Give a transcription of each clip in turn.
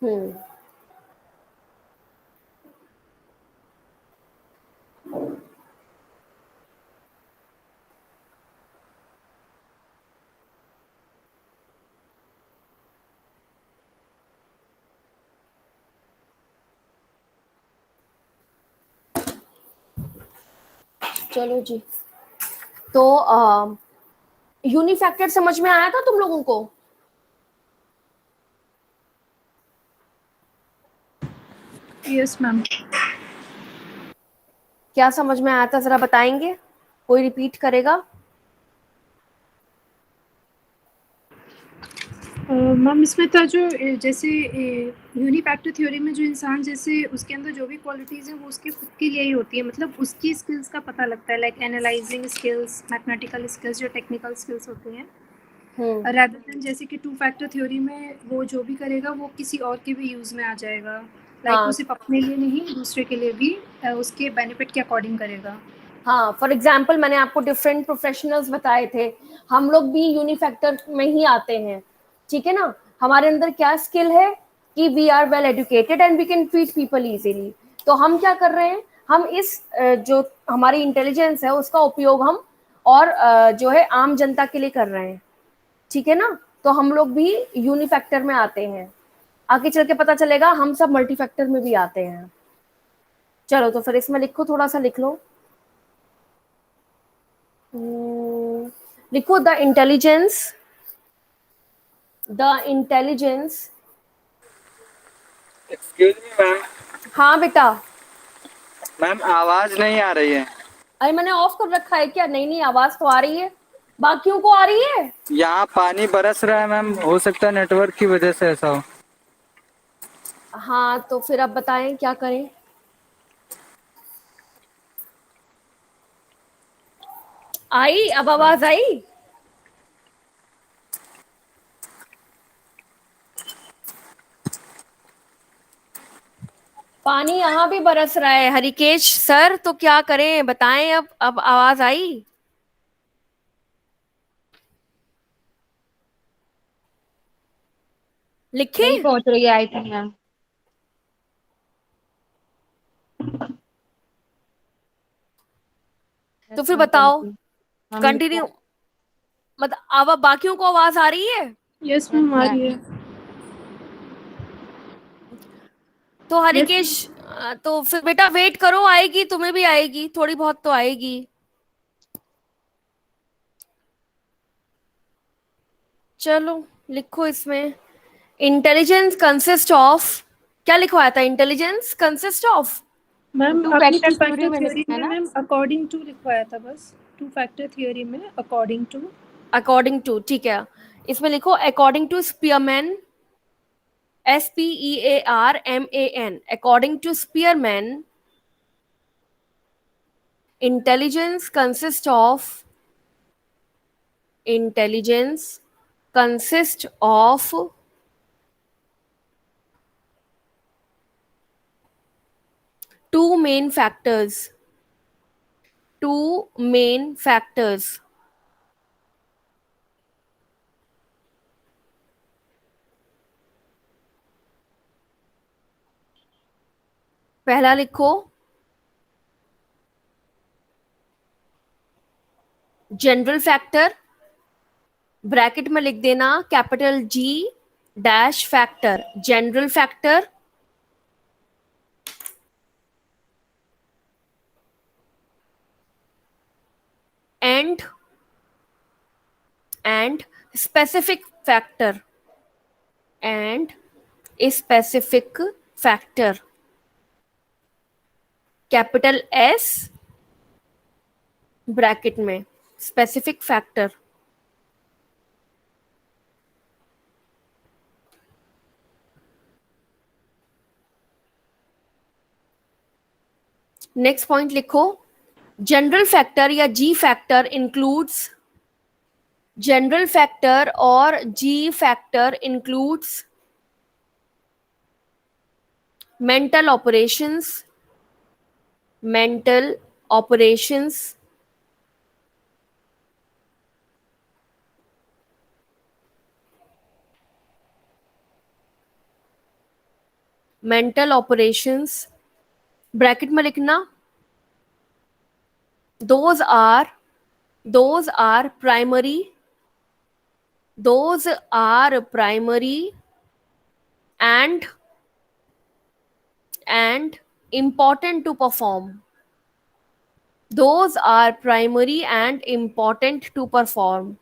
हम्म। चलो जी, तो यूनिफैक्टर समझ में आया था तुम लोगों को? Yes ma'am. क्या समझ में आया था, जरा बताएंगे? कोई रिपीट करेगा? मैम इसमें था जो जैसे यूनिफैक्टर थ्योरी में जो इंसान जैसे उसके अंदर जो भी क्वालिटीज़ हैं वो उसके खुद के लिए ही होती है, मतलब उसकी स्किल्स का पता लगता है, like analysing skills, mathematical skills, जो टेक्निकल स्किल्स होती हैं, हम्म। रादर देन जैसे कि टू फैक्टर थ्योरी में वो जो भी करेगा वो किसी और के भी यूज़ में आ जाएगा, लाइक वो हाँ सिर्फ अपने लिए नहीं दूसरे के लिए भी उसके बेनिफिट के अकॉर्डिंग करेगा। हाँ, फॉर एग्जाम्पल मैंने आपको डिफरेंट प्रोफेशनल्स बताए थे, हम लोग भी यूनिफैक्टर में ही आते हैं, ठीक है ना? हमारे अंदर क्या स्किल है कि we are well educated and we can treat people easily. तो हम क्या कर रहे हैं, हम इस जो हमारी इंटेलिजेंस है उसका उपयोग हम और जो है आम जनता के लिए कर रहे हैं, ठीक है ना? तो हम लोग भी यूनिफैक्टर में आते हैं, आगे चल के पता चलेगा हम सब मल्टीफैक्टर में भी आते हैं। चलो तो फिर इसमें लिखो, थोड़ा सा लिख लो। लिखो the intelligence. Excuse me ma'am. हाँ बेटा। मैम आवाज नहीं आ रही है। अरे मैंने ऑफ कर रखा है क्या? नहीं नहीं, आवाज तो आ रही है, बाकियों को आ रही है। यहाँ पानी बरस रहा है मैम, हो सकता है नेटवर्क की वजह से ऐसा हो। हाँ तो फिर अब बताएं क्या करें? आई, अब आवाज आई? पानी यहाँ भी बरस रहा है हरिकेश सर, तो क्या करें बताएं? अब आवाज आई? लिखे? नहीं पहुंच रही है आई थिंक मैम। तो यस फिर मैम बताओ, कंटिन्यू। हम लिखो। कंटिन्यू। मतलब अब बाकियों को आवाज आ रही है? यस यस मैम आ रही मैम। है। तो यस हरिकेश, मैम। तो फिर बेटा वेट करो, आएगी, तुम्हें भी आएगी, थोड़ी बहुत तो आएगी। चलो लिखो इसमें, इंटेलिजेंस कंसिस्ट ऑफ, क्या लिखवाया था? Intelligence consist of ma'am two आपने फैक्टर टू थ्योरी फैक्टर में थ्योरी लिखना है में ना। मैम अकॉर्डिंग टू लिखवाया था बस। टू फैक्टर थ्योरी में अकॉर्डिंग टू। अकॉर्डिंग टू, ठीक है। इसमें लिखो according to Spearman, SPEARMAN, according to Spearman intelligence consist of, intelligence consist of two main factors, two main factors. पहला लिखो जनरल फैक्टर, ब्रैकेट में लिख देना capital G dash factor, general factor. And and specific factor, and specific factor, capital S bracket में, specific factor. Next point लिखो, general factor या G factor includes, general factor और G factor includes mental operations, mental operations, mental operations, bracket में लिखना, those are primary, those are primary and important to perform, those are primary and important to perform.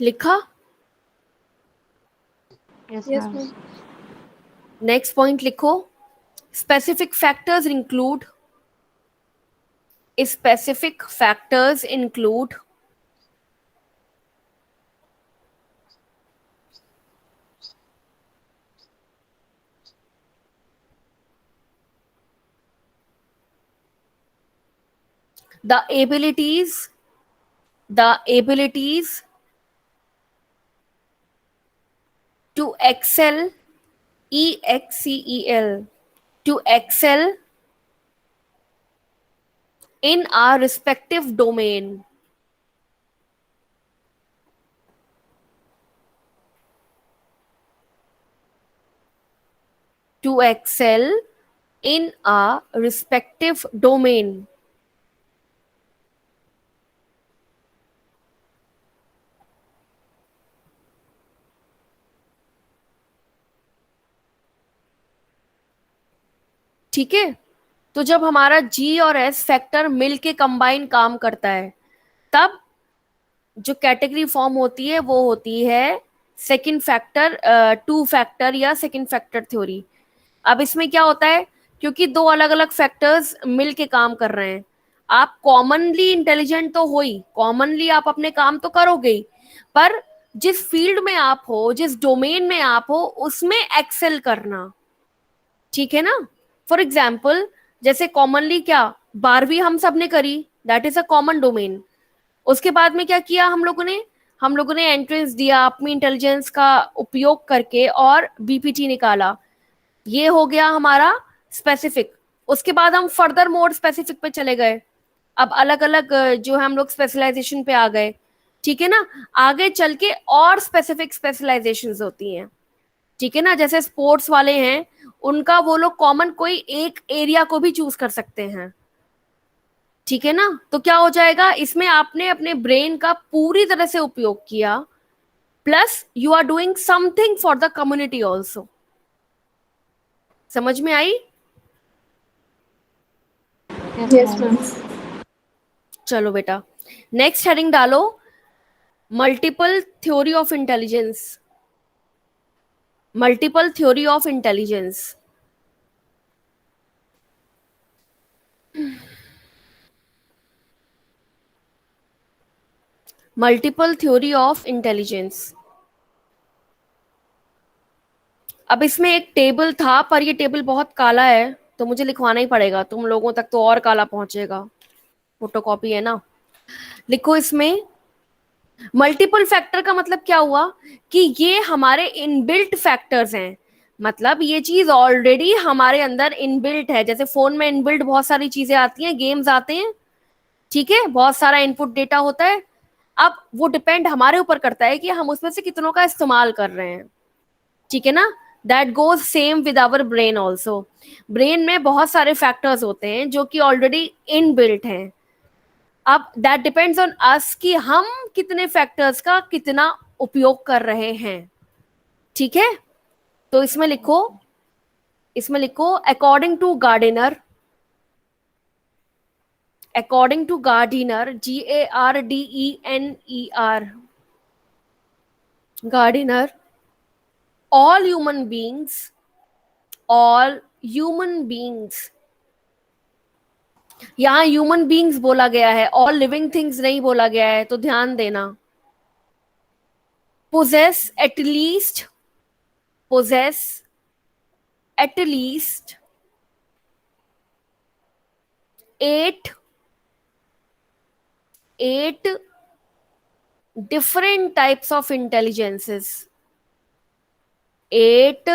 लिखा? Yes, Yes, ma'am. ma'am. Next point लिखो, specific factors include, specific factors include the abilities to excel, excel, to excel in our respective domain, to excel in our respective domain. ठीक है, तो जब हमारा जी और S factor मिलके combine काम करता है, तब जो कैटेगरी फॉर्म होती है वो होती है सेकंड फैक्टर, टू फैक्टर या सेकंड फैक्टर थ्योरी। अब इसमें क्या होता है, क्योंकि दो अलग अलग फैक्टर्स मिलके काम कर रहे हैं, आप कॉमनली इंटेलिजेंट तो हो ही, कॉमनली आप अपने काम तो करोगे ही, पर जिस फील्ड में आप हो, जिस डोमेन में आप हो, उसमें एक्सेल करना, ठीक है ना। फॉर एग्जाम्पल, जैसे कॉमनली क्या, 12वीं हम सब ने करी, that is a common domain. उसके बाद में क्या किया हम लोगों ने एंट्रेंस दिया अपनी इंटेलिजेंस का उपयोग करके और बीपीटी निकाला, ये हो गया हमारा स्पेसिफिक। उसके बाद हम फर्दर मोर स्पेसिफिक पे चले गए, अब अलग अलग जो है हम लोग स्पेशलाइजेशन पे आ गए, ठीक है ना। आगे चल के और स्पेसिफिक स्पेशलाइजेशंस होती हैं, ठीक है ना। जैसे स्पोर्ट्स वाले हैं, उनका वो लोग कॉमन कोई एक एरिया को भी चूज कर सकते हैं, ठीक है ना। तो क्या हो जाएगा, इसमें आपने अपने ब्रेन का पूरी तरह से उपयोग किया, plus you are doing something for the community also. समझ में आई? Yes, Yes, ma'am. ma'am. चलो बेटा, नेक्स्ट हेडिंग डालो, multiple theory of intelligence, multiple theory of intelligence. Multiple theory of intelligence. अब इसमें एक टेबल था, पर ये टेबल बहुत काला है, तो मुझे लिखवाना ही पड़ेगा, तुम लोगों तक तो और काला पहुंचेगा, फोटोकॉपी है ना। लिखो इसमें, मल्टीपल फैक्टर का मतलब क्या हुआ कि ये हमारे इनबिल्ट फैक्टर्स हैं, मतलब ये चीज ऑलरेडी हमारे अंदर इनबिल्ट है। जैसे फोन में इनबिल्ट बहुत सारी चीजें आती हैं, गेम्स आते हैं, ठीक है, बहुत सारा इनपुट डेटा होता है। अब वो डिपेंड हमारे ऊपर करता है कि हम उसमें से कितनों का इस्तेमाल कर रहे हैं, ठीक है ना। That goes same with our brain also. Brain में बहुत सारे फैक्टर्स होते हैं जो कि ऑलरेडी इनबिल्ट हैं। अब दैट डिपेंड्स ऑन अस कि हम कितने फैक्टर्स का कितना उपयोग कर रहे हैं, ठीक है। तो इसमें लिखो according to Gardner, according to Gardner, GARDENER, Gardner, all human beings, all human beings, यहां ह्यूमन बींग्स बोला गया है, ऑल लिविंग थिंग्स नहीं बोला गया है, तो ध्यान देना। possess at least, possess at least 8 different types of intelligences, 8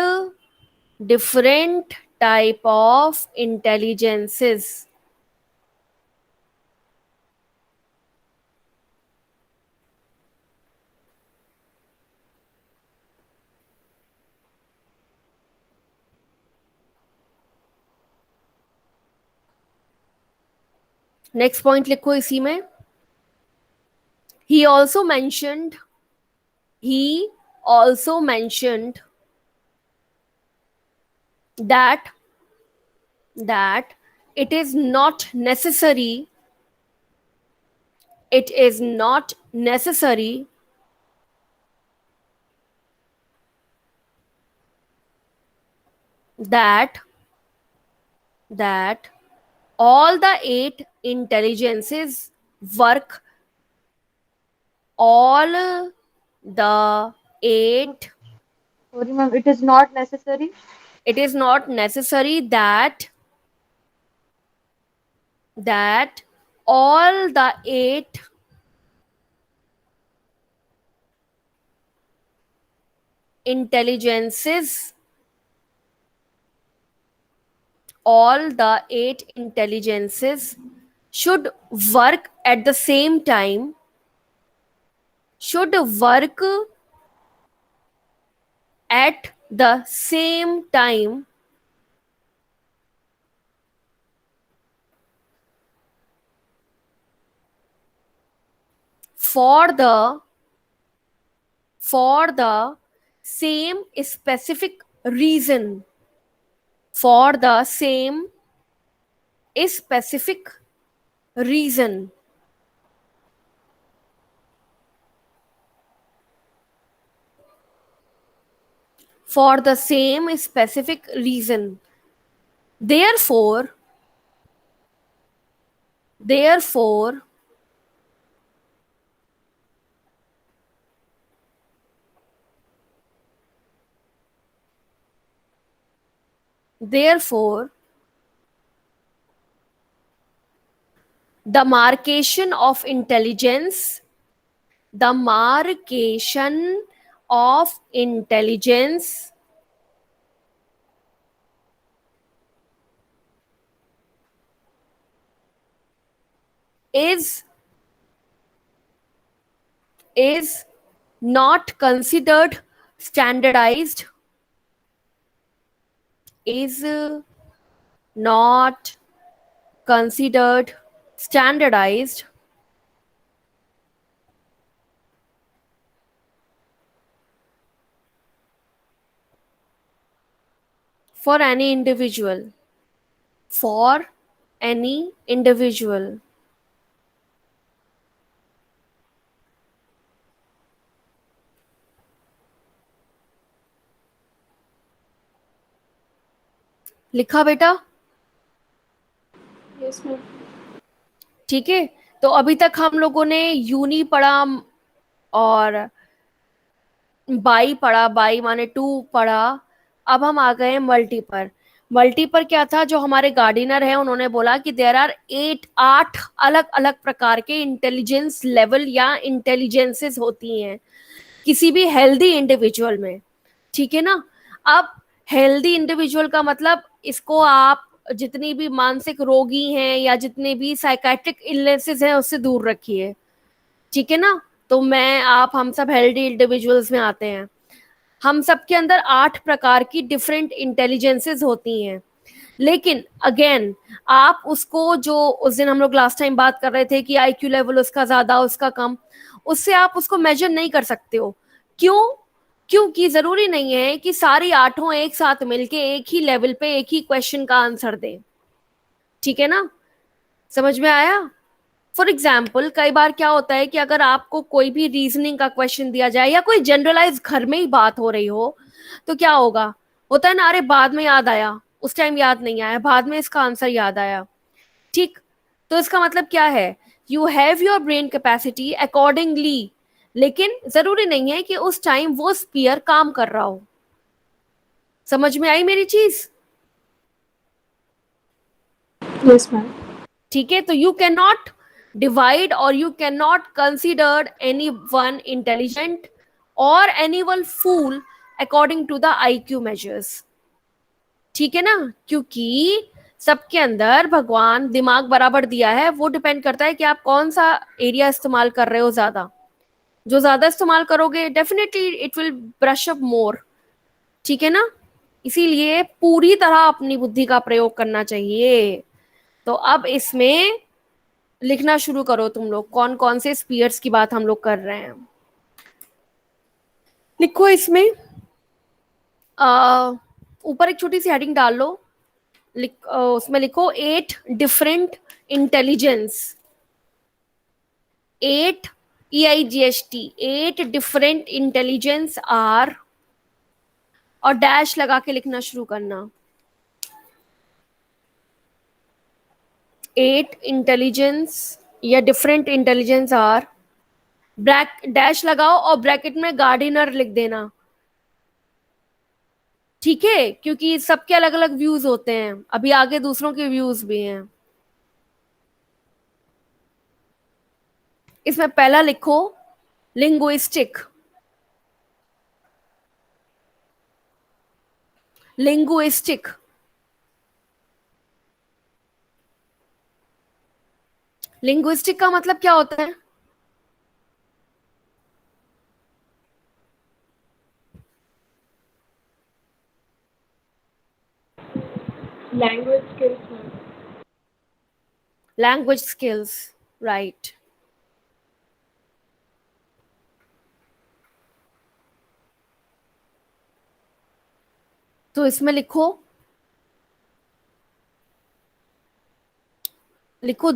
different type of intelligences, next point लिखो इसी में, he also mentioned he also mentioned that it is not necessary, it is not necessary that all the 8 intelligences work, all the 8, Sorry, ma'am. It is not necessary. it is not necessary that all the 8 intelligences, all the 8 intelligences should work at the same time, should work at the same time for the same specific reason, for the same specific reason, for the same specific reason. Therefore, the marcation of intelligence, the marcation of intelligence is not considered standardized, is not considered standardized for any individual, for any individual. लिखा बेटा? Yes ma'am. ठीक है, तो अभी तक हम लोगों ने यूनी पढ़ा और बाई पढ़ा, बाई माने 2 पढ़ा। अब हम आ गए मल्टी पर। मल्टी पर क्या था, जो हमारे गार्डिनर है उन्होंने बोला कि देयर आर 8 अलग अलग प्रकार के इंटेलिजेंस लेवल या इंटेलिजेंसेस होती हैं किसी भी हेल्दी इंडिविजुअल में, ठीक है ना। अब हेल्दी इंडिविजुअल का मतलब, इसको आप जितनी भी मानसिक रोगी हैं या जितने भी साइकेट्रिक इलनेसेस हैं उससे दूर रखिए, ठीक है ना। तो मैं आप हम सब हेल्दी इंडिविजुअल्स में आते हैं। हम सब के अंदर 8 प्रकार की डिफरेंट इंटेलिजेंसेस होती हैं, लेकिन अगेन आप उसको, जो उस दिन हम लोग लास्ट टाइम बात कर रहे थे कि आईक्यू लेवल उसका ज्यादा उसका कम, उससे आप उसको मेजर नहीं कर सकते हो। क्यों? क्योंकि जरूरी नहीं है कि सारी 8 एक साथ मिलके एक ही लेवल पे एक ही क्वेश्चन का आंसर दें, ठीक है ना। समझ में आया? फॉर एग्जाम्पल, कई बार क्या होता है कि अगर आपको कोई भी रीजनिंग का क्वेश्चन दिया जाए या कोई जनरलाइज घर में ही बात हो रही हो, तो क्या होगा, होता है ना, अरे बाद में याद आया, उस टाइम याद नहीं आया, बाद में इसका आंसर याद आया, ठीक। तो इसका मतलब क्या है, you have your brain capacity accordingly, लेकिन जरूरी नहीं है कि उस टाइम वो स्पीयर काम कर रहा हो। समझ में आई मेरी चीज? Yes ma'am. ठीक है, तो you can not divide or you cannot consider anyone intelligent or anyone fool according to the IQ measures, ठीक है ना। क्योंकि सबके अंदर भगवान दिमाग बराबर दिया है, वो डिपेंड करता है कि आप कौन सा एरिया इस्तेमाल कर रहे हो ज्यादा। जो ज्यादा इस्तेमाल करोगे definitely it will brush up more, ठीक है ना। इसीलिए पूरी तरह अपनी बुद्धि का प्रयोग करना चाहिए। तो अब इसमें लिखना शुरू करो तुम लोग, कौन कौन से स्पीयर्स की बात हम लोग कर रहे हैं। लिखो इसमें ऊपर एक छोटी सी हेडिंग डाल लो, उसमें लिखो 8 different intelligence, 8 EIGHT, 8 different intelligence are, और डैश लगा के लिखना शुरू करना। 8 इंटेलिजेंस या डिफरेंट इंटेलिजेंस आर, डैश लगाओ और ब्रैकेट में गार्डिनर लिख देना, ठीक है, क्योंकि सबके अलग अलग व्यूज होते हैं, अभी आगे दूसरों के व्यूज भी हैं। इसमें पहला लिखो लिंग्विस्टिक, लिंग्विस्टिक, लिंग्विस्टिक का मतलब क्या होता है? Language skills. Language skills, right. तो इसमें लिखो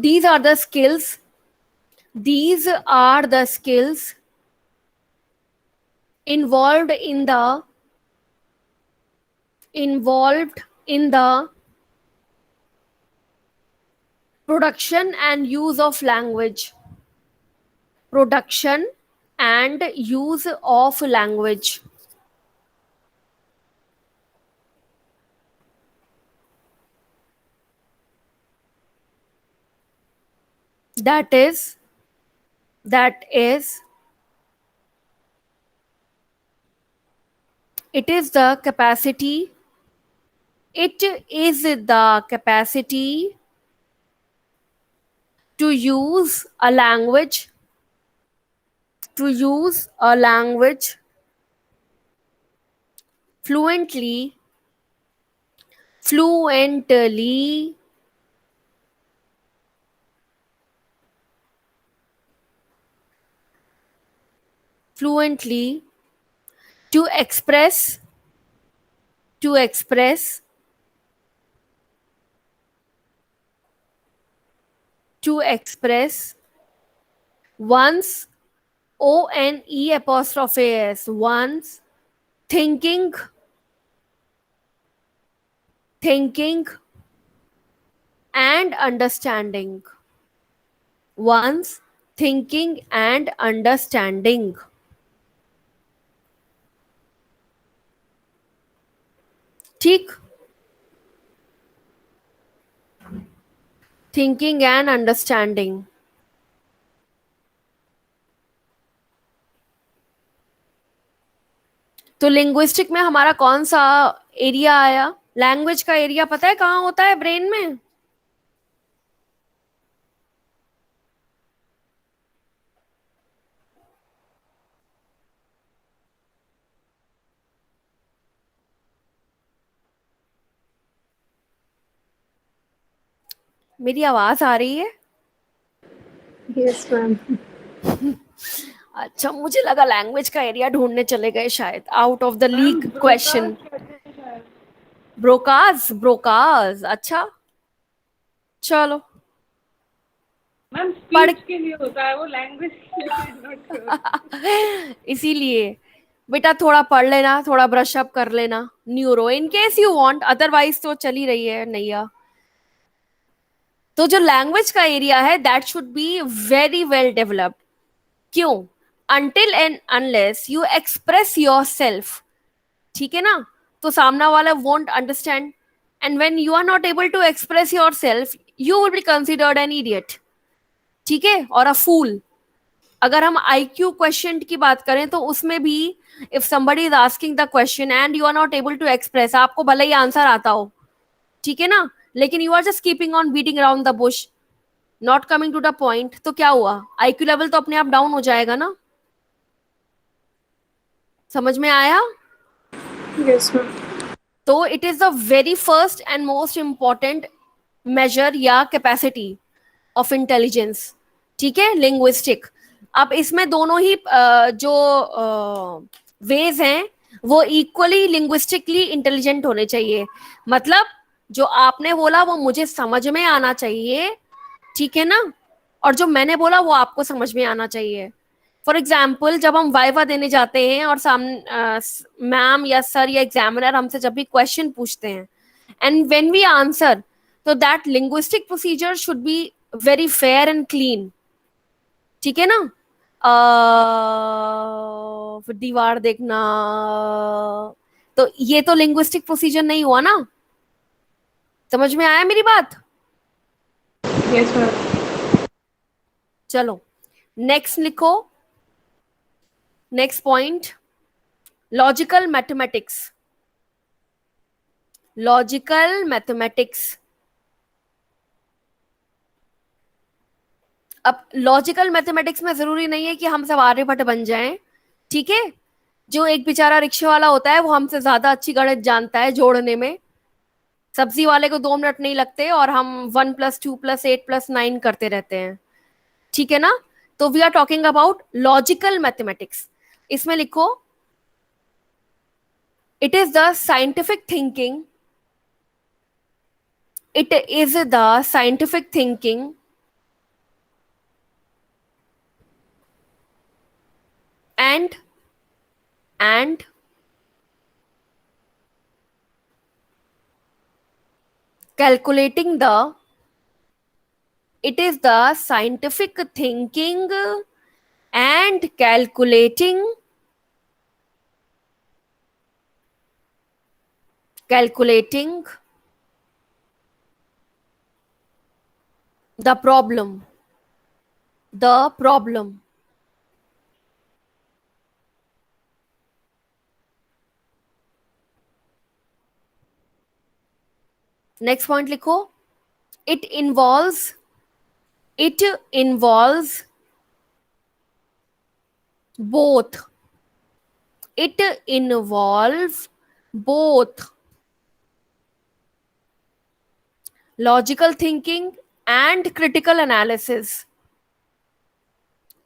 these are the skills, these are the skills involved in the production and use of language, production and use of language. That is it is the capacity to use a language fluently to express one's ONE', one's thinking and understanding, one's thinking and understanding. ठीक, thinking and understanding. तो linguistic में हमारा कौन सा area आया? Language का area पता है कहाँ होता है ब्रेन में? मेरी आवाज आ रही है? Yes ma'am. अच्छा, मुझे लगा लैंग्वेज का एरिया ढूंढने चले गए शायद, out of the league question. Broca's, अच्छा चलो। मैम स्पीच के लिए होता है वो, लैंग्वेज के लिए इसीलिए बेटा थोड़ा पढ़ लेना, थोड़ा ब्रश अप कर लेना neuro, in case you want, otherwise तो चली रही है नैया। तो जो लैंग्वेज का एरिया है that should be very well developed. क्यों? until and unless you express yourself, ठीक है ना, तो सामना वाला won't understand, and when you are not able to express yourself you will be considered an idiot, ठीक है, और a fool। अगर हम IQ क्वेश्चन की बात करें तो उसमें भी if somebody is asking the question and you are not able to express, आपको भले ही आंसर आता हो, ठीक है ना, लेकिन you are just keeping on beating around the bush, not coming to the point, तो क्या हुआ? IQ लेवल तो अपने आप डाउन हो जाएगा ना। समझ में आया? Yes ma'am. तो it is the very first and most important major या कैपेसिटी ऑफ इंटेलिजेंस, ठीक है, लिंग्विस्टिक। अब इसमें दोनों ही जो वेज हैं वो इक्वली लिंग्विस्टिकली इंटेलिजेंट होने चाहिए। मतलब जो आपने बोला वो मुझे समझ में आना चाहिए, ठीक है ना, और जो मैंने बोला वो आपको समझ में आना चाहिए। फॉर एग्जाम्पल, जब हम वाइवा देने जाते हैं और सामने मैम या सर या एग्जामिनर हमसे जब भी क्वेश्चन पूछते हैं एंड व्हेन वी आंसर, तो that linguistic procedure should be very fair and clean, ठीक है ना। फिर दीवार देखना, तो ये तो लिंग्विस्टिक प्रोसीजर नहीं हुआ ना। समझ में आया मेरी बात? Yes ma'am. चलो नेक्स्ट लिखो, next point, logical mathematics. Logical mathematics. अब लॉजिकल मैथमेटिक्स में जरूरी नहीं है कि हम सब आर्यभट्ट बन जाएं, ठीक है। जो एक बेचारा रिक्शे वाला होता है वो हमसे ज्यादा अच्छी गणित जानता है जोड़ने में, सब्जी वाले को 2 मिनट नहीं लगते और हम 1+2+8+9 करते रहते हैं, ठीक है ना। तो we are talking about logical mathematics. इसमें लिखो, it is the scientific thinking, it is the scientific thinking and calculating the, it is the scientific thinking and calculating the problem, next point लिखो, it involves both, it involves both logical thinking and critical analysis.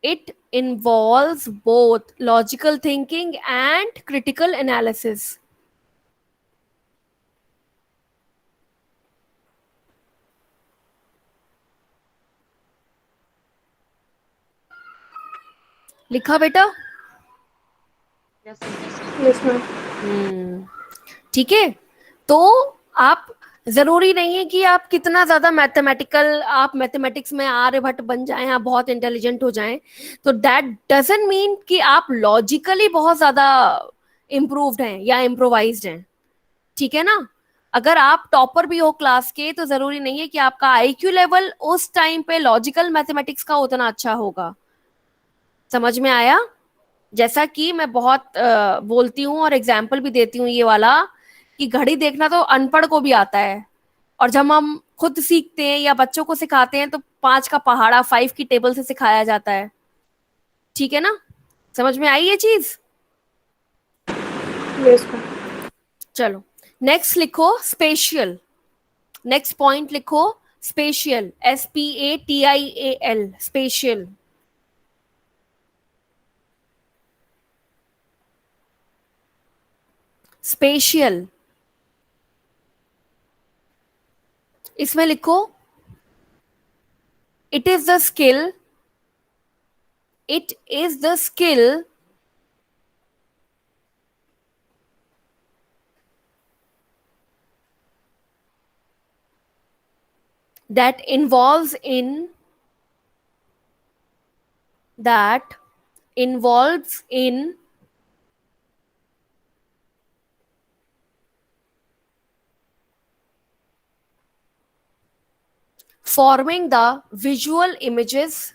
It involves both logical thinking and critical analysis. लिखा बेटा? Yes, yes. Yes ma'am. ठीक है। तो आप, जरूरी नहीं है कि आप कितना ज्यादा मैथमेटिकल, आप मैथमेटिक्स में आर्यभट्ट बन जाएं, आप बहुत इंटेलिजेंट हो जाएं, तो दैट डजंट मीन कि आप लॉजिकली बहुत ज्यादा इम्प्रूव्ड हैं या इम्प्रोवाइज्ड हैं, ठीक है ना। अगर आप टॉपर भी हो क्लास के तो जरूरी नहीं है कि आपका आईक्यू लेवल उस टाइम पे लॉजिकल मैथमेटिक्स का उतना अच्छा होगा। समझ में आया? जैसा कि मैं बहुत बोलती हूँ और एग्जाम्पल भी देती हूँ ये वाला, कि घड़ी देखना तो अनपढ़ को भी आता है, और जब हम खुद सीखते हैं या बच्चों को सिखाते हैं तो 5 का पहाड़ा, 5 की टेबल से सिखाया जाता है, ठीक है ना। समझ में आई ये चीज? Yes ma'am. चलो नेक्स्ट लिखो, स्पेशियल। नेक्स्ट पॉइंट लिखो, स्पेशियल, SPATIAL, स्पेशियल। स्पेशियल, इसमें लिखो, it is the skill, it is the skill that involves in forming the visual images,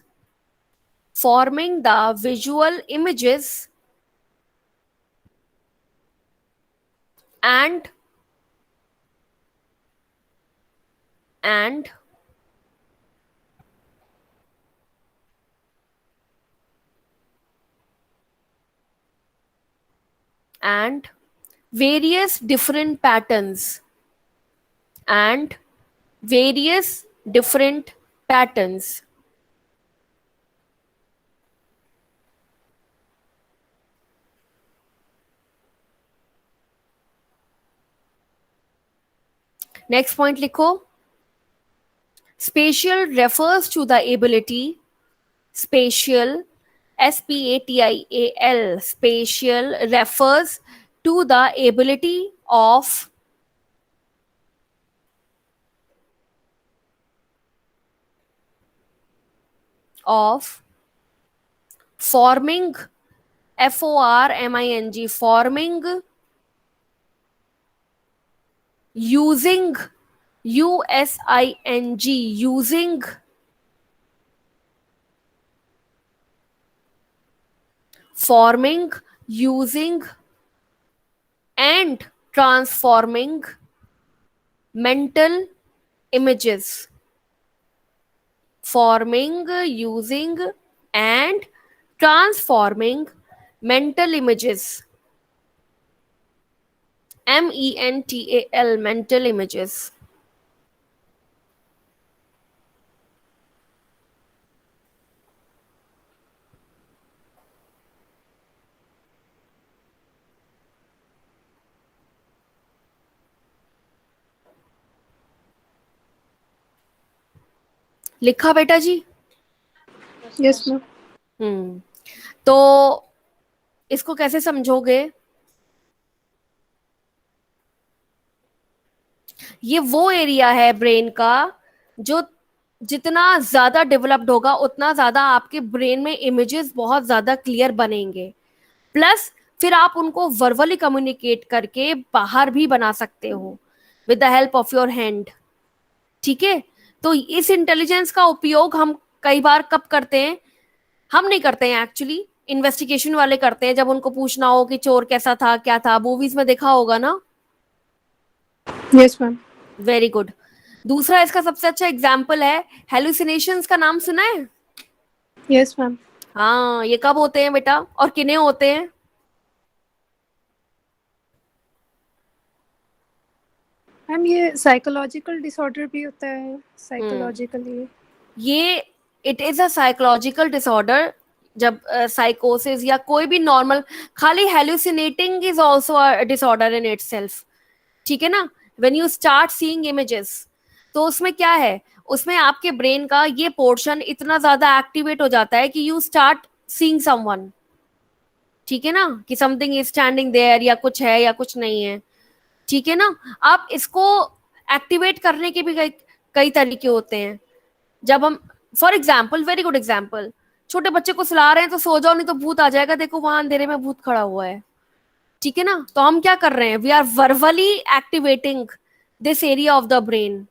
and various different patterns, and various different patterns. Next point लिखो. Spatial refers to the ability. Spatial, spatial, spatial refers to the ability of forming, forming, forming, using, using, using, forming, using, and transforming mental images. Forming, using, and transforming mental images. mental, mental images. लिखा बेटा जी? Yes ma'am. तो इसको कैसे समझोगे? ये वो area है brain का जो जितना ज्यादा डेवलप्ड होगा उतना ज्यादा आपके ब्रेन में इमेजेस बहुत ज्यादा क्लियर बनेंगे, प्लस फिर आप उनको वर्बली कम्युनिकेट करके बाहर भी बना सकते हो with the help of your hand. ठीक है, तो इस इंटेलिजेंस का उपयोग हम कई बार कब करते हैं? हम नहीं करते हैं एक्चुअली, इन्वेस्टिगेशन वाले करते हैं, जब उनको पूछना हो कि चोर कैसा था, क्या था. मूवीज में देखा होगा ना. Yes ma'am. Very good. दूसरा इसका सबसे अच्छा एग्जाम्पल है हेलुसिनेशंस. का नाम सुना है? Yes ma'am. हाँ, ये कब होते हैं बेटा और किन्हें होते हैं? मैम ये साइकोलॉजिकल डिसऑर्डर भी होता है, साइकोलॉजिकली. ये it is a psychological disorder. जब साइकोसिस या कोई भी नॉर्मल, खाली hallucinating is also a disorder in itself. ठीक है ना. When you start seeing images, तो उसमें क्या है, उसमें आपके ब्रेन का ये पोर्शन इतना ज्यादा एक्टिवेट हो जाता है कि यू स्टार्ट सीइंग समवन. ठीक है ना, कि समथिंग इज स्टैंडिंग देयर, या कुछ है या कुछ नहीं है. ठीक है ना. आप इसको एक्टिवेट करने के भी कई कई तरीके होते हैं. जब हम, for example, very good example, छोटे बच्चे को सुला रहे हैं तो सो जाओ नहीं तो भूत आ जाएगा, देखो वहां अंधेरे में भूत खड़ा हुआ है. ठीक है ना. तो हम क्या कर रहे हैं? We are verbally activating this area of the brain.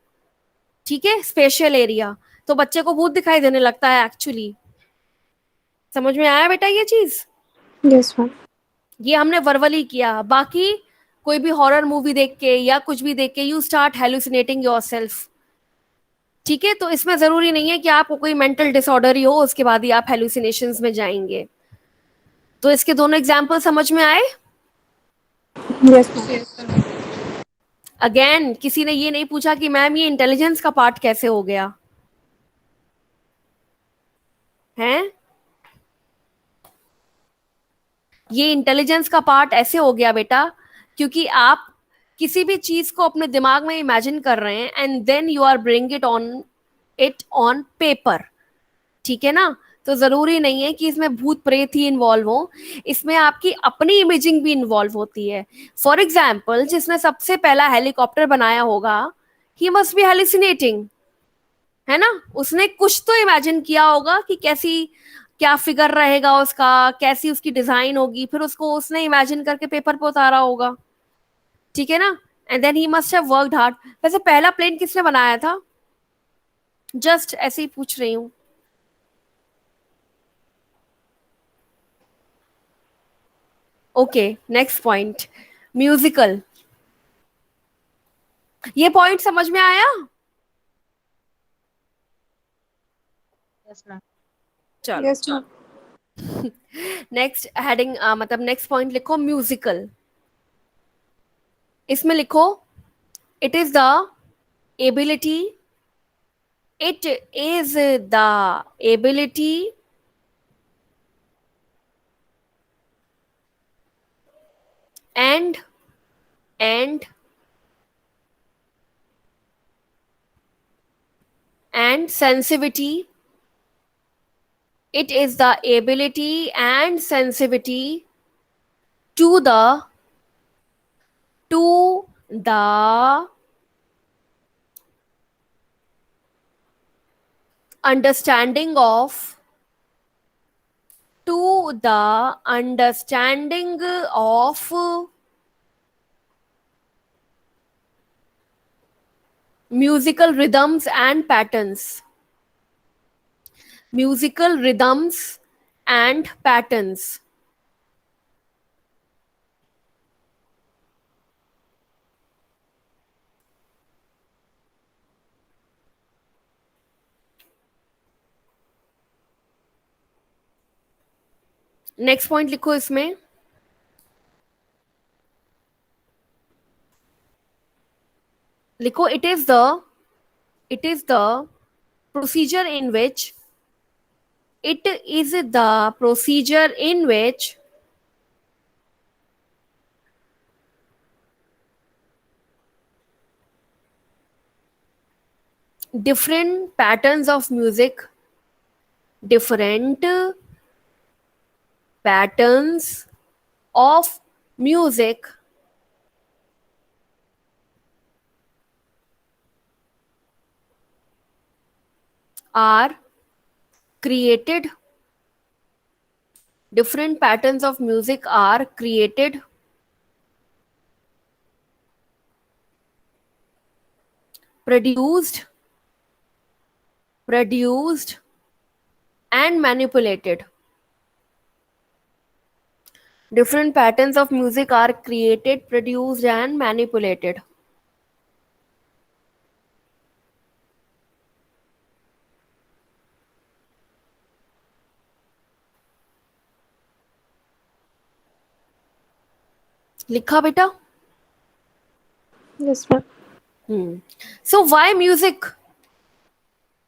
ठीक है, स्पेशल एरिया. तो बच्चे को भूत दिखाई देने लगता है एक्चुअली. समझ में आया बेटा ये चीज? Yes ma'am. ये हमने वर्बली किया. बाकी कोई भी हॉरर मूवी देख के या कुछ भी देख के यू स्टार्ट हेलुसिनेटिंग योरसेल्फ. ठीक है, तो इसमें जरूरी नहीं है कि आपको कोई मेंटल डिसऑर्डर ही हो उसके बाद ही आप हेलुसिनेशंस में जाएंगे. तो इसके दोनों एग्जांपल समझ में आए? Yes ma'am. अगेन किसी ने ये नहीं पूछा कि मैम ये इंटेलिजेंस का पार्ट कैसे हो गया है. ये इंटेलिजेंस का पार्ट ऐसे हो गया बेटा क्योंकि आप किसी भी चीज को अपने दिमाग में इमेजिन कर रहे हैं and then you are bring it on paper. ठीक है ना. तो जरूरी नहीं है कि इसमें भूत प्रेत ही इन्वॉल्व हो, इसमें आपकी अपनी इमेजिंग भी इन्वॉल्व होती है. फॉर एग्जाम्पल, जिसने सबसे पहला हेलीकॉप्टर बनाया होगा, ही मस्ट बी हेलुसिनेटिंग, है ना. उसने कुछ तो इमेजिन किया होगा कि कैसी, क्या फिगर रहेगा उसका, कैसी उसकी डिजाइन होगी, फिर उसको उसने इमेजिन करके पेपर पे उतारा होगा. ठीक है ना. And then he must have worked hard. वैसे पहला प्लेन किसने बनाया था? जस्ट ऐसे ही पूछ रही हूँ. Okay, next point, musical. ये पॉइंट समझ में आया? Yes ma'am. चलो, यस मैम. नेक्स्ट हेडिंग, मतलब नेक्स्ट पॉइंट लिखो म्यूजिकल. इसमें लिखो it is the ability It is the ability and and and sensitivity. It is the ability and sensitivity to the understanding of to the understanding of musical rhythms and patterns. Musical rhythms and patterns. Next point लिखो इसमें, लिखो it is the procedure in which it is the procedure in which different patterns of music, different patterns of music are created. Different patterns of music are created, produced and manipulated. Different patterns of music are created, produced and manipulated. लिखा बेटा? Yes, ma'am. So why music?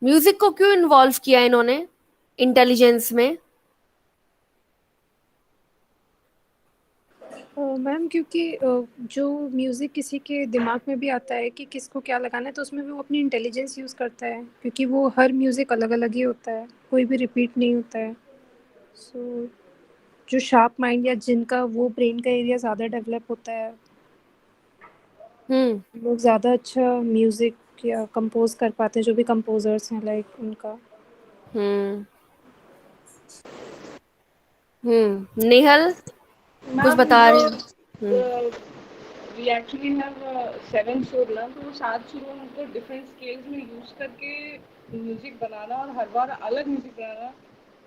Music को क्यों involve किया इन्होंने intelligence में? Ma'am क्योंकि जो music किसी के दिमाग में भी आता है कि किसको क्या लगाना है, तो उसमें भी वो अपनी इंटेलिजेंस यूज़ करता है, क्योंकि वो हर म्यूज़िक अलग-अलग ही होता है, कोई भी रिपीट नहीं होता है। सो जो शार्प माइंड या जिनका वो ब्रेन का एरिया ज़्यादा डेवलप होता है, लोग ज़्यादा अच्छा म्यूज़िक या कंपोज़ कर पाते हैं, जो भी कंपोज़र्स हैं लाइक उनका। नेहल कुछ बता रही? we actually have 7 सुर ना, तो वो 7 सुरों को डिफरेंट स्केल्स में यूज करके म्यूजिक बनाना और हर बार अलग music banana,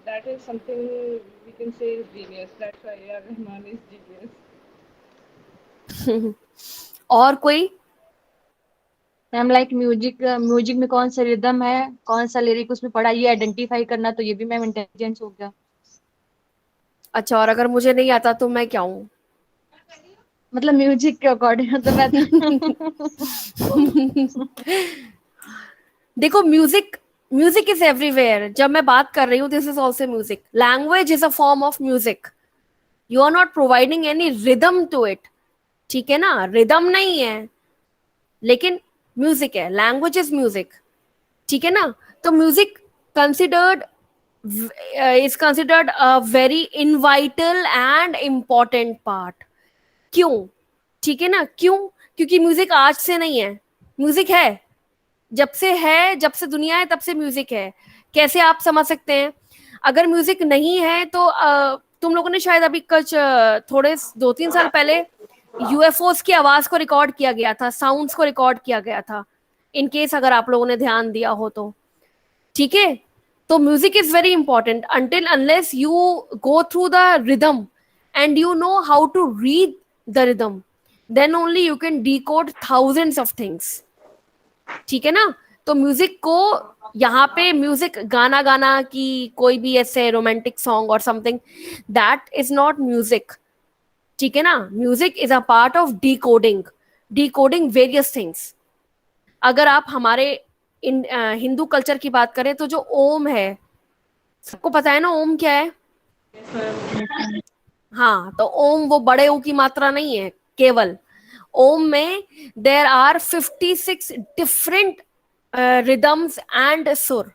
that is something we can say is genius. That's why A.R. Rahman is genius. और कोई? मैम लाइक म्यूजिक में कौन सा रिदम है, कौन सा लिरिक उसमें पड़ा, ये आइडेंटिफाई करना, तो ये भी मैम इंटेलिजेंस हो गया। अच्छा, और अगर मुझे नहीं आता तो मैं क्या हूँ? मतलब म्यूजिक के अकॉर्डिंग तो मैं देखो, म्यूजिक इज एवरीवेयर। जब मैं बात कर रही हूँ, this is also music. Language is a form of music. You are not providing any rhythm to it, ठीक है ना? रिदम नहीं है लेकिन म्यूजिक है। लैंग्वेज इज म्यूजिक, ठीक है ना? तो music is considered a very invital and important part. क्यों? ठीक है ना? क्यों? क्योंकि म्यूजिक आज से नहीं है, म्यूजिक है जब से दुनिया है तब से म्यूजिक है। कैसे आप समझ सकते हैं? अगर म्यूजिक नहीं है तो तुम लोगों ने शायद अभी कुछ थोड़े 2-3 साल पहले यूएफओस की आवाज को रिकॉर्ड किया गया था, साउंड्स को रिकॉर्ड किया गया था, इन केस अगर आप लोगों ने ध्यान दिया हो तो, ठीक है? तो music is very important until unless you go through the rhythm and you know how to read the rhythm, then only you can decode thousands of things, ठीक है ना? तो म्यूजिक को यहाँ पे म्यूजिक गाना की कोई भी ऐसे रोमांटिक सॉन्ग और something, that is not music, ठीक है ना? Music is a part of decoding various things. अगर आप हमारे हिंदू कल्चर की बात करें तो जो ओम है, सबको पता है ना ओम क्या है? हाँ, तो ओम वो बड़े ओ की मात्रा नहीं है केवल। ओम में there are 56 different rhythms and सुर,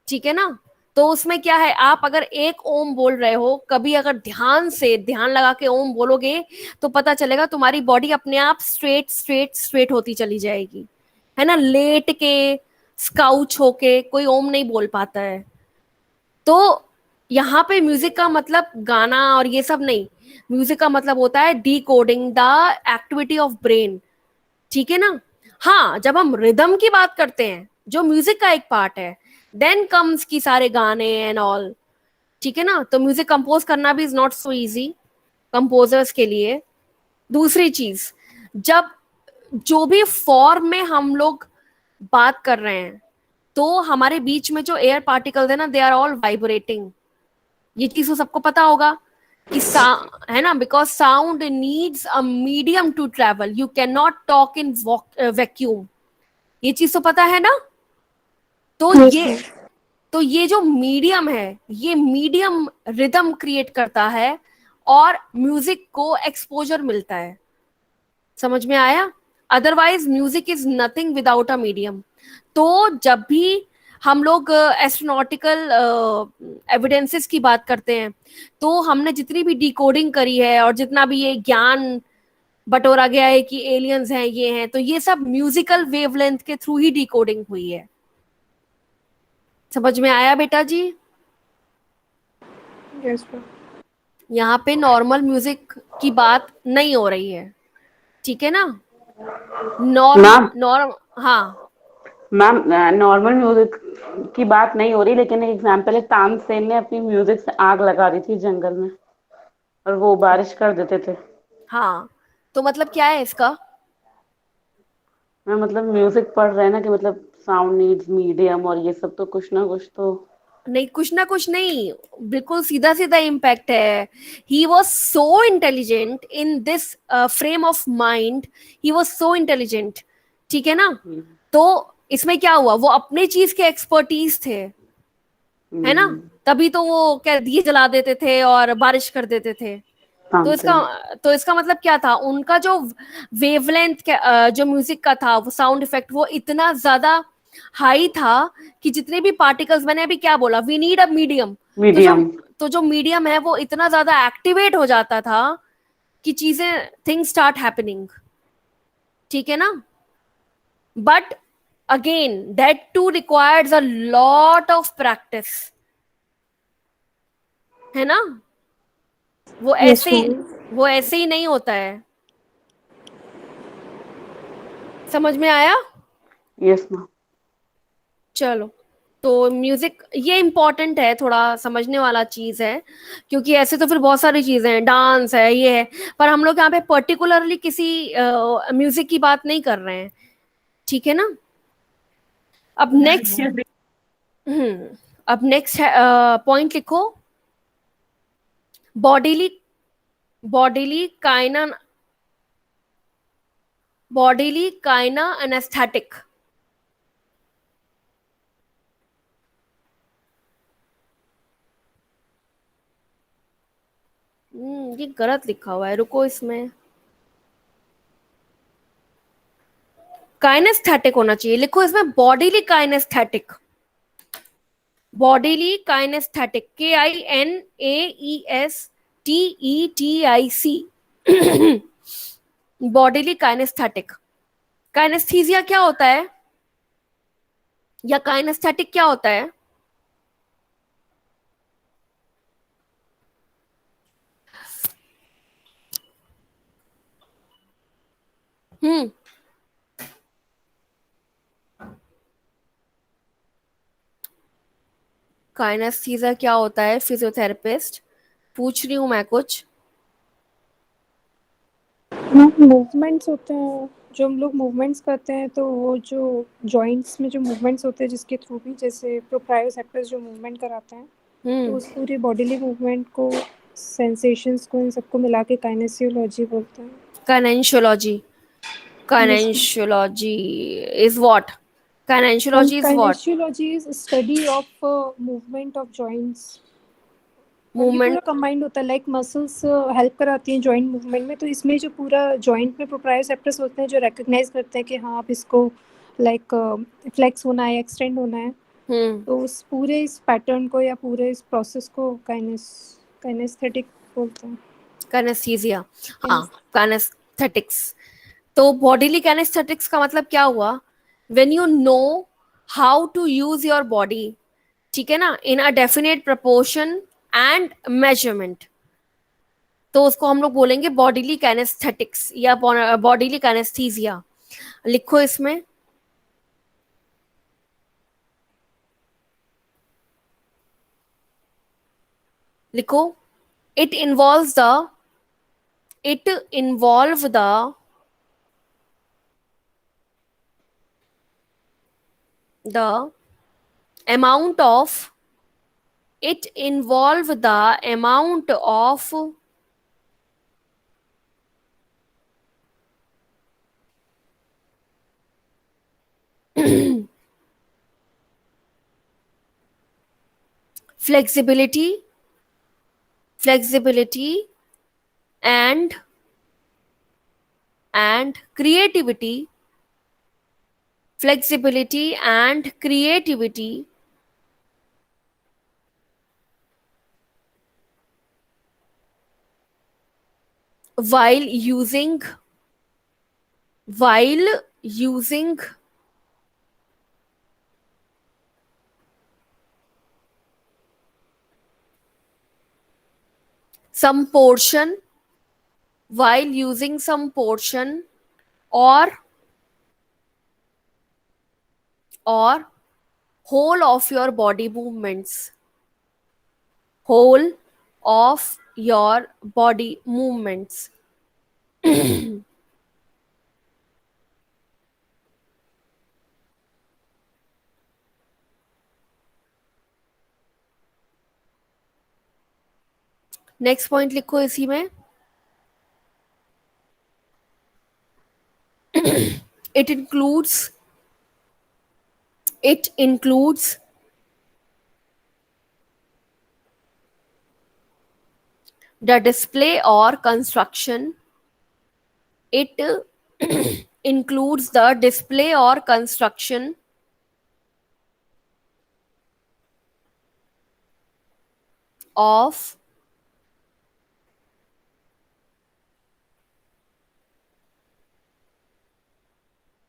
ठीक है ना? तो उसमें क्या है, आप अगर एक ओम बोल रहे हो, कभी अगर ध्यान से ध्यान लगा के ओम बोलोगे तो पता चलेगा तुम्हारी बॉडी अपने आप स्ट्रेट स्ट्रेट स्ट्रेट होती चली जाएगी, है ना? लेट के स्काउच होके कोई ओम नहीं बोल पाता है। तो यहाँ पे म्यूजिक का मतलब गाना और ये सब नहीं, म्यूजिक का मतलब होता है D coding the activity of brain, ठीक है ना? हाँ, जब हम रिदम की बात करते हैं जो म्यूजिक का एक पार्ट है, देन कम्स की सारे गाने एंड ऑल, ठीक है ना? तो म्यूजिक कंपोज करना भी is not so easy composers के लिए। दूसरी चीज, जब जो भी फॉर्म में हम लोग बात कर रहे हैं, तो हमारे बीच में जो एयर पार्टिकल्स है ना, दे आर ऑल वाइब्रेटिंग। ये चीज तो सबको पता होगा कि है ना, because sound needs a medium to travel, you can not talk in vacuum. ये चीज तो पता है ना? तो Yes, ये ma'am. तो ये जो मीडियम है, ये मीडियम रिदम क्रिएट करता है और म्यूजिक को एक्सपोजर मिलता है। समझ में आया? Otherwise music is nothing without a medium. तो जब भी हम लोग एस्ट्रोनॉटिकल एविडेंसेस की बात करते हैं, तो हमने जितनी भी डिकोडिंग करी है और जितना भी ये ज्ञान बटोरा गया है कि एलियंस हैं, ये हैं, तो ये सब म्यूजिकल वेवलेंथ के थ्रू ही डिकोडिंग हुई है। समझ में आया बेटा जी? Yes, ma'am. यहाँ पे नॉर्मल म्यूजिक की बात नहीं हो रही है, ठीक है ना? मैम नॉर्म हाँ, मैम नॉर्मल म्यूजिक की बात नहीं हो रही, लेकिन एक एग्जांपल है, तानसेन ने अपनी म्यूजिक से आग लगा दी थी जंगल में और वो बारिश कर देते थे। हाँ, तो मतलब क्या है इसका? मैं मतलब म्यूजिक पढ़ रहे हैं ना कि मतलब साउंड नीड्स मीडियम और ये सब, तो कुछ ना कुछ तो। नहीं, कुछ ना कुछ नहीं, बिल्कुल सीधा सीधा इम्पैक्ट है। He was so intelligent in this frame of mind, he was so intelligent, ठीक है ना? तो इसमें क्या हुआ, वो अपने चीज के एक्सपर्टीज थे, है ना? तभी तो वो क्या दिए जला देते थे और बारिश कर देते थे। तानसेन। तो इसका मतलब क्या था, उनका जो वेवलेंथ जो म्यूजिक का था, वो साउंड इफेक्ट वो इतना ज्यादा हाई था कि जितने भी पार्टिकल्स, मैंने अभी क्या बोला, we need a medium. Medium. तो जो मीडियम है वो इतना ज्यादा एक्टिवेट हो जाता था कि चीजें, थिंग्स स्टार्ट हैपनिंग, ठीक है ना? But again that too requires a lot of practice, है ना? वो Yes, ऐसे ही ma'am. वो ऐसे ही नहीं होता है। समझ में आया? Yes ma'am. चलो, तो म्यूजिक ये इम्पोर्टेंट है, थोड़ा समझने वाला चीज है, क्योंकि ऐसे तो फिर बहुत सारी चीजें हैं, डांस है, ये है, पर हम लोग यहाँ पे पर्टिकुलरली किसी म्यूजिक की बात नहीं कर रहे हैं, ठीक है ना? अब नेक्स्ट अब नेक्स्ट पॉइंट लिखो, बॉडीली बॉडीली काइना बॉडीली काइना एनेस्थेटिक। ये गलत लिखा हुआ है, रुको, इसमें काइनेस्थेटिक होना चाहिए, लिखो इसमें bodily kinesthetic. Bodily kinesthetic, KINAESTETIC, bodily kinesthetic. Kinesthesia क्या होता है, या काइनेस्थेटिक क्या होता है? हम्म काइनेस्थीसिया क्या होता है? फिजियोथेरेपिस्ट पूछ रही हूं मैं कुछ। मूवमेंट्स होते हैं, जो हम लोग मूवमेंट्स करते हैं, तो वो जो जॉइंट्स में जो मूवमेंट्स होते हैं, जिसके थ्रू भी जैसे प्रोप्रायोसेप्टर्स जो मूवमेंट कराते हैं, तो उस पूरे बॉडीली मूवमेंट को, सेंसेशंस को, इन सबको मिला के काइनेसियोलॉजी बोलते हैं। Kinesiology. Yes, ma'am. Kinesiology is what? Kinesiology is what? Kinesiology is study of movement of joints, और ये पूरा Movement. कंबाइंड होता है, लाइक मसल्स हेल्प कराती हैं जॉइंट मूवमेंट में, तो इसमें जो पूरा जॉइंट में प्रोप्रायोसेप्टर्स होते हैं जो रिकॉग्नाइज करते हैं कि हाँ आप इसको लाइक फ्लेक्स होना है, एक्सटेंड होना है, तो उस पूरे इस पैटर्न को या पूरे इस प्रोसेस को काइनेस्थेटिक बोलते हैं। Kinesthesia. हाँ, kinesthetics. तो bodily kinesthetics का मतलब क्या हुआ? When you know how to use your body, ठीक है ना, in a definite proportion and measurement, तो उसको हम लोग बोलेंगे bodily kinesthetics या bodily kinesthesia. लिखो इसमें, लिखो, it involve the amount of flexibility and creativity, while using some portion or whole of your body movements, next point लिखो इसी में, it includes the display or construction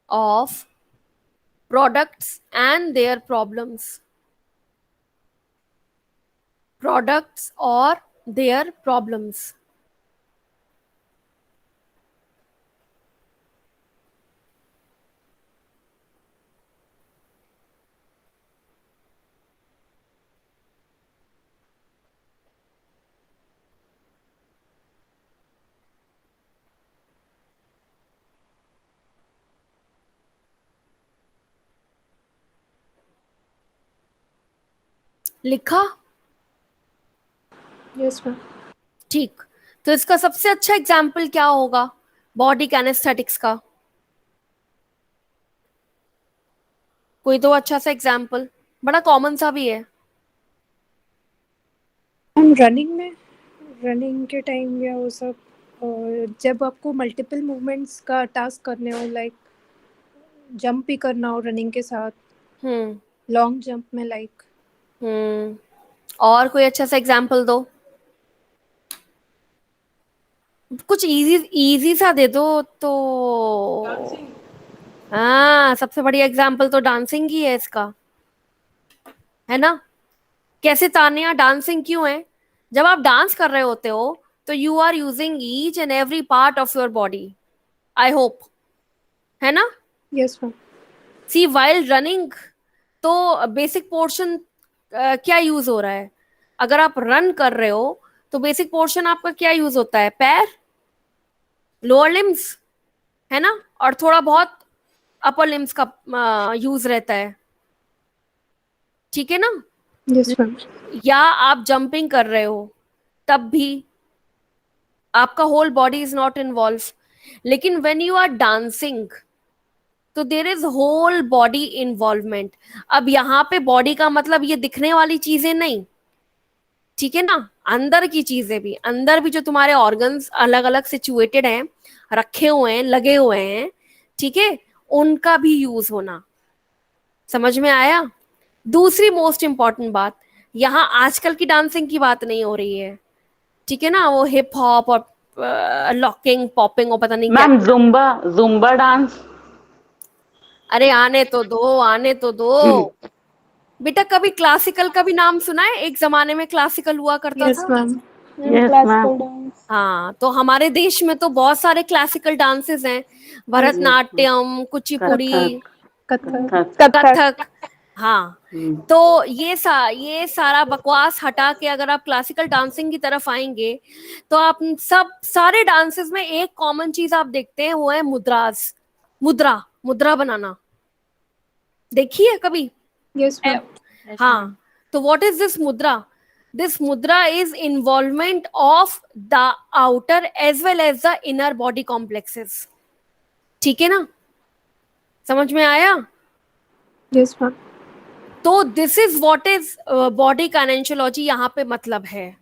of products and their problems, लिखा? Yes ma'am. ठीक, तो इसका सबसे अच्छा example क्या होगा बॉडी कैनेस्थेटिक्स का? कोई तो अच्छा सा एग्जाम्पल, बड़ा कॉमन सा भी है। हम रनिंग के टाइम या वो सब, और जब आपको मल्टीपल मूवमेंट्स का टास्क करने हो, लाइक जंप भी करना हो रनिंग के साथ, लॉन्ग जंप में लाइक। और कोई अच्छा सा एग्जाम्पल दो, कुछ इजी सा दे दो तो। हाँ, सबसे बढ़िया एग्जाम्पल तो डांसिंग ही है इसका, है ना? कैसे तान्या, डांसिंग क्यों है? जब आप डांस कर रहे होते हो तो you are using each and every part of your body, I hope, है ना? Yes ma'am. See while running तो बेसिक पोर्शन क्या यूज हो रहा है? अगर आप रन कर रहे हो तो बेसिक पोर्शन आपका क्या यूज होता है? पैर, लोअर लिम्स, है ना, और थोड़ा बहुत अपर लिम्स का यूज रहता है, ठीक है ना? Yes ma'am. या आप जंपिंग कर रहे हो तब भी आपका whole body is not involve, लेकिन व्हेन यू आर डांसिंग तो there is whole body involvement. अब यहाँ पे बॉडी का मतलब ये दिखने वाली चीजें नहीं, ठीक है ना, अंदर की चीजें भी, अंदर भी जो तुम्हारे ऑर्गन्स अलग अलग सिचुएटेड हैं, रखे हुए हैं, लगे हुए हैं, ठीक है, उनका भी यूज होना। समझ में आया? दूसरी मोस्ट इंपॉर्टेंट बात, यहाँ आजकल की डांसिंग की बात नहीं हो रही है, ठीक है ना, वो हिप हॉप और लॉकिंग पॉपिंग और पता नहीं क्या। Ma'am Zumba, Zumba dance. अरे आने तो दो, आने तो दो बेटा। कभी क्लासिकल का भी नाम सुना है? एक जमाने में क्लासिकल हुआ करता यस था। Ma'am. Yes classical ma'am. Dance. हाँ, तो हमारे देश में तो बहुत सारे क्लासिकल डांसेस हैं, भरतनाट्यम, कुचिपुड़ी, कथक, कथक। कथक। कथक। हाँ, तो ये सारा बकवास हटा के अगर आप क्लासिकल डांसिंग की तरफ आएंगे तो आप सब सारे डांसेस में एक कॉमन चीज आप देखते हैं, वो है मुद्रास, मुद्रा, मुद्रा बनाना। देखिए कभी? Yes ma'am. हाँ, तो what is this mudra? This mudra is involvement of the outer as well as the inner body complexes, ठीक है ना, समझ में आया? Yes ma'am. तो this is what is body kinesiology यहाँ पे मतलब है,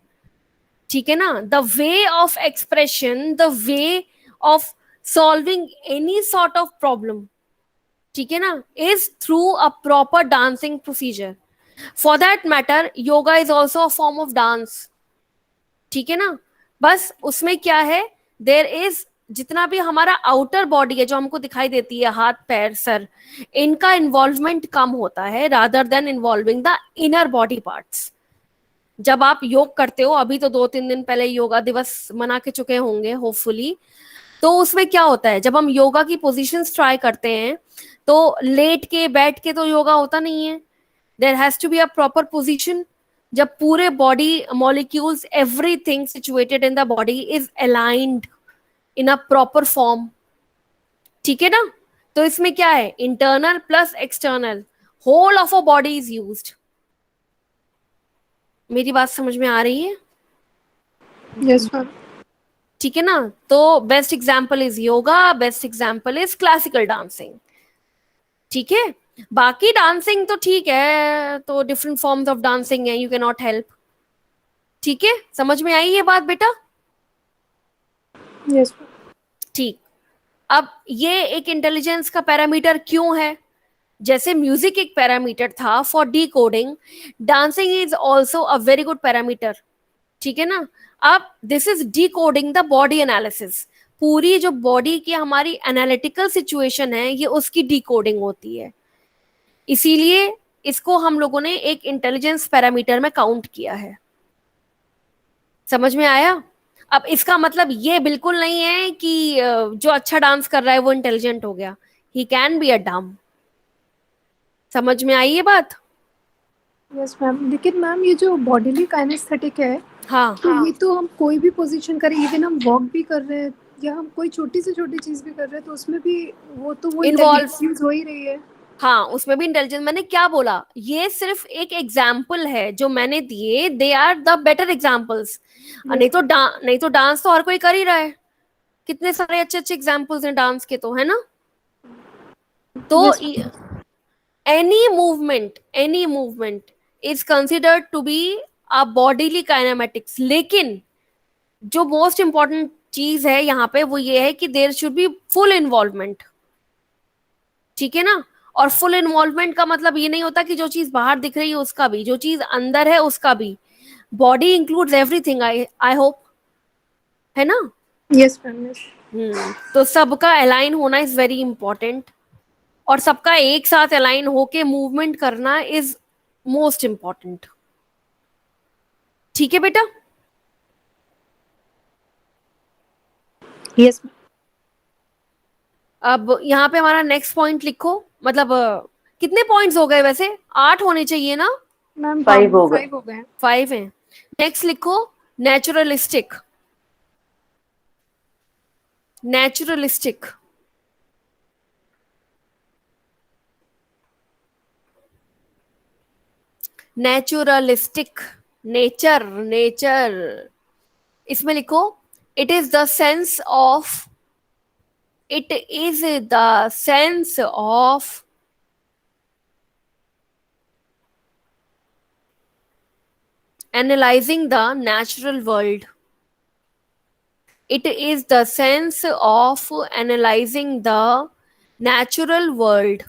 ठीक है ना, the way of expression, the way of solving any sort of problem, ठीक है ना, is through a proper dancing procedure. For that matter yoga is also a form of dance, ठीक है ना। बस उसमें क्या है, देर इज जितना भी हमारा आउटर बॉडी है जो हमको दिखाई देती है, हाथ पैर सर, इनका इन्वॉल्वमेंट कम होता है rather than involving the inner body parts. जब आप योग करते हो, अभी तो 2-3 दिन पहले योगा दिवस मना के चुके होंगे होपफुली, तो उसमें क्या होता है, जब हम योगा की पोजीशंस ट्राई करते हैं तो लेट के बैठ के तो योगा होता नहीं है, there has to be a proper position, जब पूरे body molecules everything situated in the body is aligned in a proper form, ठीक है ना। तो इसमें क्या है, internal plus external, whole of a body is used. मेरी बात समझ में आ रही है? Yes ma'am. ठीक है ना। तो best example is yoga, best example is classical dancing, ठीक है। बाकी डांसिंग तो ठीक है, तो डिफरेंट फॉर्म्स ऑफ डांसिंग है, यू कैन नॉट हेल्प, ठीक है, समझ में आई ये बात बेटा? Yes ma'am. ठीक। अब ये एक इंटेलिजेंस का पैरामीटर क्यों है? जैसे म्यूजिक एक पैरामीटर था for D coding, dancing is also a very good parameter, ठीक है ना। अब this is D coding the body analysis, पूरी जो बॉडी की हमारी एनालिटिकल सिचुएशन है ये उसकी डी कोडिंग होती है, इसीलिए इसको हम लोगों ने एक इंटेलिजेंस पैरामीटर में काउंट किया है। समझ में आया? अब इसका मतलब ये बिल्कुल नहीं है कि जो अच्छा डांस कर रहा है वो इंटेलिजेंट हो गया, ही कैन बी अ डम। समझ में आई ये बात? यस मैम, लेकिन मैम ये जो बॉडीली काइनेस्थेटिक है, हाँ, तो ये तो हम कोई भी पोजीशन करें, इवन हम वॉक भी कर रहे हैं या हम कोई छोटी से छोटी चीज भी कर रहे हैं, तो उसमें भी वो इन्वॉल्व, इंटेलिजेंस हो ही रही है। हाँ उसमें भी इंटेलिजेंस। मैंने क्या बोला, ये सिर्फ एक एग्जाम्पल है जो मैंने दिए, they are the better examples. नहीं तो डांस तो हर कोई कर ही रहा है, कितने सारे अच्छे अच्छे एग्जाम्पल्स हैं डांस के, तो है ना। तो any movement is considered to be a bodily kinematics, लेकिन जो मोस्ट इंपॉर्टेंट चीज है यहाँ पे वो ये है कि there should be full involvement, ठीक है ना। और फुल इन्वॉल्वमेंट का मतलब ये नहीं होता कि जो चीज बाहर दिख रही है उसका भी, जो चीज अंदर है उसका भी, बॉडी इंक्लूड्स एवरीथिंग, आई होप, है ना। Yes ma'am. यस। तो सबका अलाइन होना इज वेरी इंपॉर्टेंट, और सबका एक साथ अलाइन होके मूवमेंट करना इज मोस्ट इंपॉर्टेंट, ठीक है बेटा। यस। अब यहाँ पे हमारा नेक्स्ट पॉइंट लिखो, मतलब कितने पॉइंट्स हो गए वैसे? 8 होने चाहिए ना? मैम 5 हो गए। 5 हो गए। 5 हैं। नेक्स्ट लिखो naturalistic, naturalistic, naturalistic, nature, nature, इसमें लिखो it is the sense of It is the sense of analyzing the natural world. It is the sense of analyzing the natural world.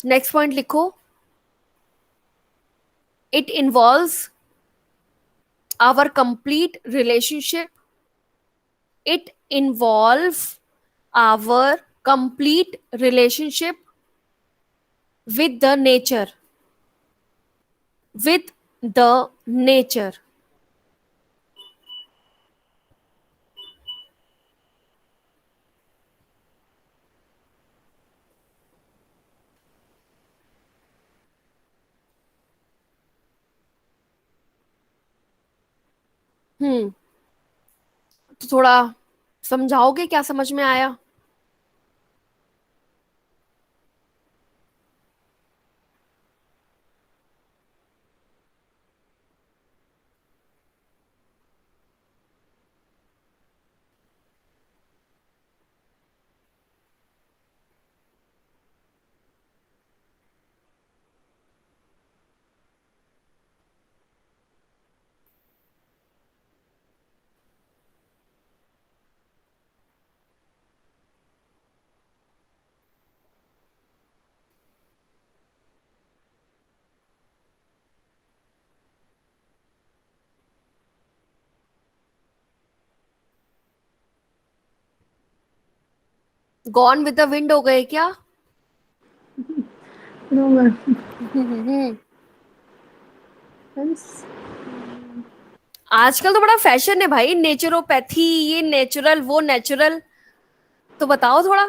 Next point लिखो. It involves our complete relationship. It involves our complete relationship with the nature. With the nature. तो थोड़ा समझाओगे, क्या समझ में आया? Gone with the wind हो गए क्या? No ma'am. आजकल तो बड़ा फैशन है भाई, नेचुरोपैथी, ये नेचुरल, वो नेचुरल. तो बताओ थोड़ा.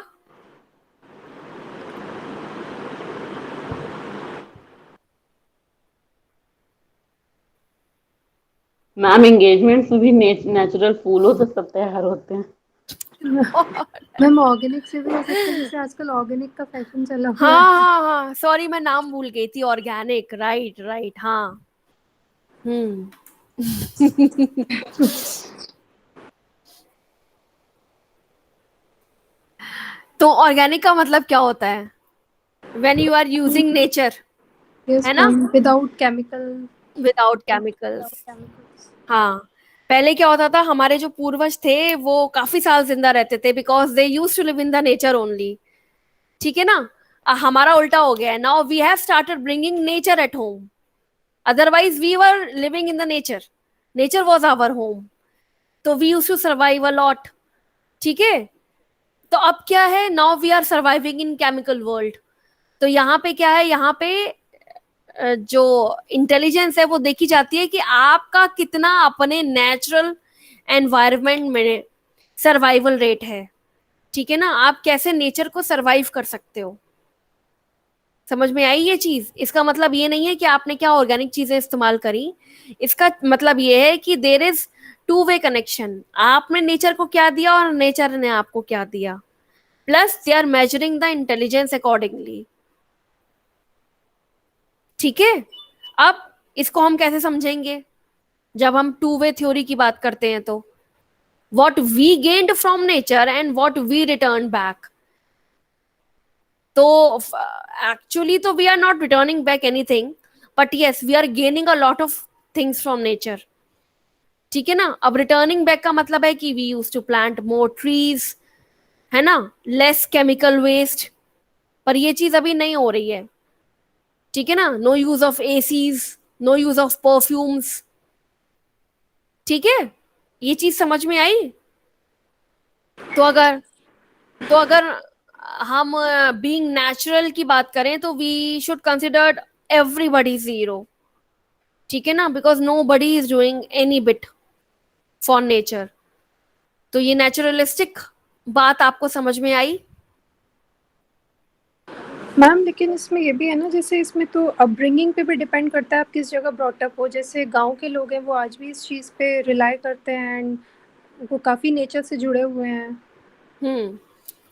मैम एंगेजमेंट्स में भी नेचुरल फूलों से सब तैयार होते हैं. मैम ऑर्गेनिक से भी हो सकता है, जैसे आजकल ऑर्गेनिक का फैशन चला हुआ है. हाँ, सॉरी मैं नाम भूल गई थी. Organic, right. हाँ. तो ऑर्गेनिक का मतलब क्या होता है? When you are using nature, Yes, है ना? ma'am, without chemical. Without chemicals. हाँ, पहले क्या होता था, हमारे जो पूर्वज थे वो काफी साल जिंदा रहते थे because they used to live in the nature only. ठीक है ना? हमारा उल्टा हो गया है. Now we have started bringing nature at home. Otherwise we were living in the nature. Nature was our home. तो we used to survive a lot. ठीक है? तो अब क्या है, now we are surviving in chemical world. तो यहाँ पे क्या है, यहाँ पे जो इंटेलिजेंस है वो देखी जाती है कि आपका कितना अपने नेचुरल एनवायरनमेंट में सर्वाइवल रेट है. ठीक है ना? आप कैसे नेचर को सर्वाइव कर सकते हो. समझ में आई ये चीज? इसका मतलब ये नहीं है कि आपने क्या ऑर्गेनिक चीजें इस्तेमाल करी. इसका मतलब ये है कि there is two way connection. आपने नेचर को क्या दिया और नेचर ने आपको क्या दिया. Plus they are measuring the intelligence accordingly. ठीक है? अब इसको हम कैसे समझेंगे जब हम टू वे थ्योरी की बात करते हैं? तो what we gained from nature and what we returned back. तो actually तो we are not returning back anything, but yes we are gaining a lot of things from nature. ठीक है ना? अब returning back का मतलब है कि we used to plant more trees, है ना? less chemical waste. पर ये चीज अभी नहीं हो रही है. ठीक है ना? no use of ACs, no use of perfumes. ठीक है? ये चीज समझ में आई? तो अगर हम बीइंग नेचुरल की बात करें तो we should consider everybody zero. ठीक है ना? Because nobody is doing any bit for nature. तो ये नेचुरलिस्टिक बात आपको समझ में आई? मैम लेकिन इसमें ये भी है ना, जैसे इसमें तो अपब्रिंगिंग पे भी डिपेंड करता है आप किस जगह ब्रॉटअप हो. जैसे गांव के लोग हैं वो आज भी इस चीज़ पे रिलाई करते हैं एंड वो काफ़ी नेचर से जुड़े हुए हैं.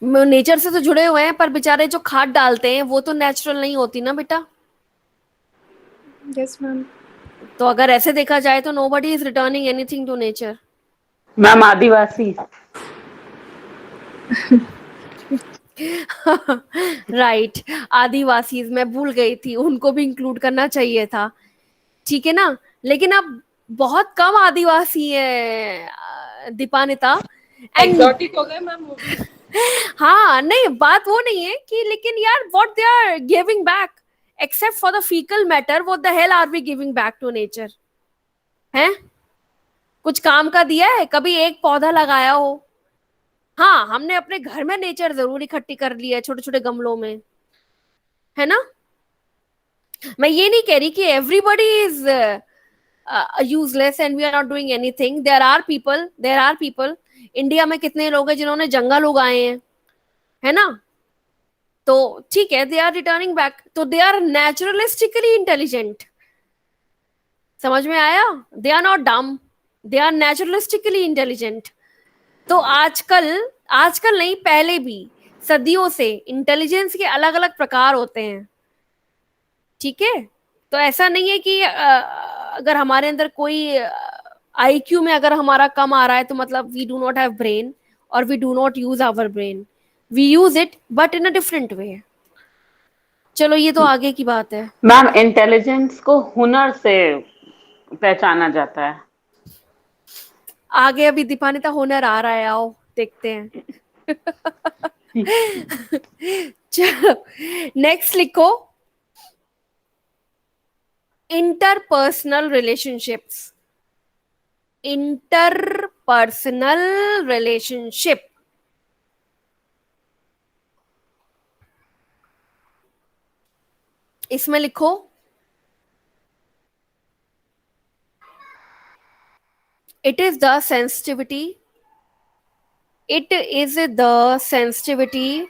नेचर से तो जुड़े हुए हैं, पर बेचारे जो खाद डालते हैं वो तो नेचुरल नहीं होती ना बेटा। Yes ma'am. तो अगर ऐसे देखा जाए तो nobody is returning anything to nature. Ma'am आदिवासी। राइट, आदिवासी मैं भूल गई थी, उनको भी इंक्लूड करना चाहिए था। ठीक है ना, लेकिन अब बहुत कम आदिवासी है दीपानिता। एंड एग्जॉटिक हो गए मैम वो भी। हाँ नहीं, बात वो नहीं है कि, लेकिन यार what they are giving back except for the faecal matter, what the hell are we giving back to nature? हैं? कुछ काम का दिया है? कभी एक पौधा लगाया हो? हाँ, हमने अपने घर में नेचर जरूर इकट्ठी कर लिया है छोटे छोटे गमलों में, है ना। मैं ये नहीं कह रही कि everybody is useless and we are not doing anything. There are people India में कितने लोग हैं जिन्होंने जंगल उगाए हैं, है ना। तो ठीक है, दे आर रिटर्निंग बैक, तो दे आर नेचुरलिस्टिकली इंटेलिजेंट। समझ में आया? दे आर नॉट डम, दे आर नेचुरलिस्टिकली इंटेलिजेंट। तो आजकल, आजकल नहीं पहले भी सदियों से इंटेलिजेंस के अलग अलग प्रकार होते हैं। ठीक है, तो ऐसा नहीं है कि अगर हमारे अंदर कोई आईक्यू में अगर हमारा कम आ रहा है तो मतलब we do not have brain और we do not use our brain, we use it but in a different way. चलो ये तो आगे की बात है। मैम इंटेलिजेंस को हुनर से पहचाना जाता है। आगे अभी दीपानिता हुनर आ रहा है, आओ देखते हैं। चलो नेक्स्ट लिखो, इंटरपर्सनल रिलेशनशिप्स। इंटरपर्सनल रिलेशनशिप, इसमें लिखो it is the sensitivity, it is the sensitivity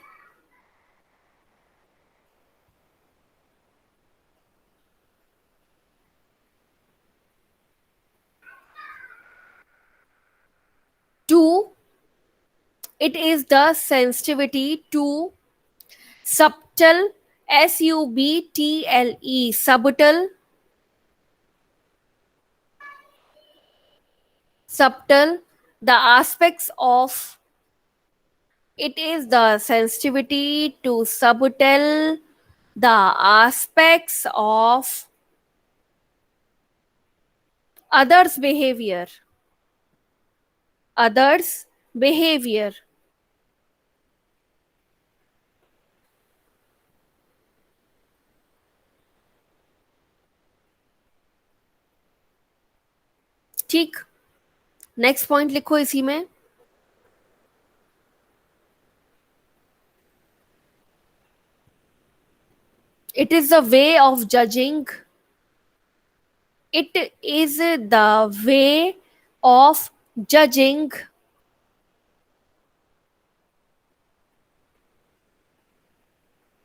to, it is the sensitivity to subtle, subtle, subtle, subtle, the aspects of, it is the sensitivity to subtle, the aspects of others behavior, others behavior। ठीक, next point लिखो इसी में, it is the way of judging, it is the way of judging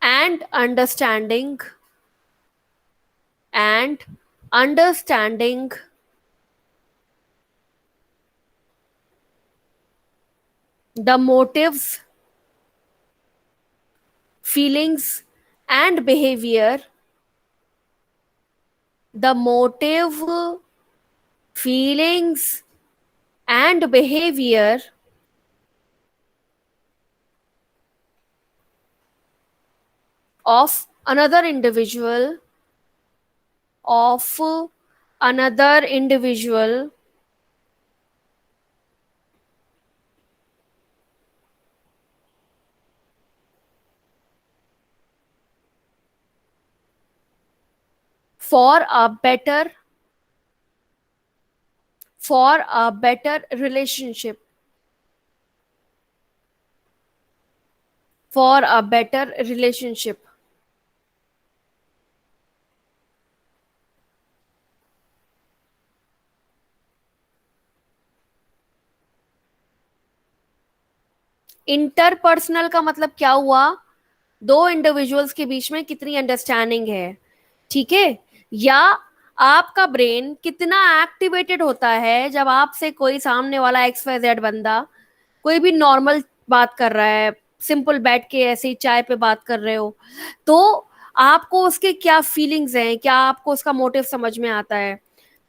and understanding, and understanding the motives, feelings and behavior, the motive, feelings and behavior of another individual, of another individual for a better, for a better relationship, for a better relationship। Interpersonal का मतलब क्या हुआ? दो individuals के बीच में कितनी understanding है, ठीक है, या आपका ब्रेन कितना एक्टिवेटेड होता है जब आपसे कोई सामने वाला XYZ बंदा कोई भी नॉर्मल बात कर रहा है, सिंपल बैठ के ऐसे ही चाय पे बात कर रहे हो, तो आपको उसके क्या फीलिंग्स हैं, क्या आपको उसका मोटिव समझ में आता है,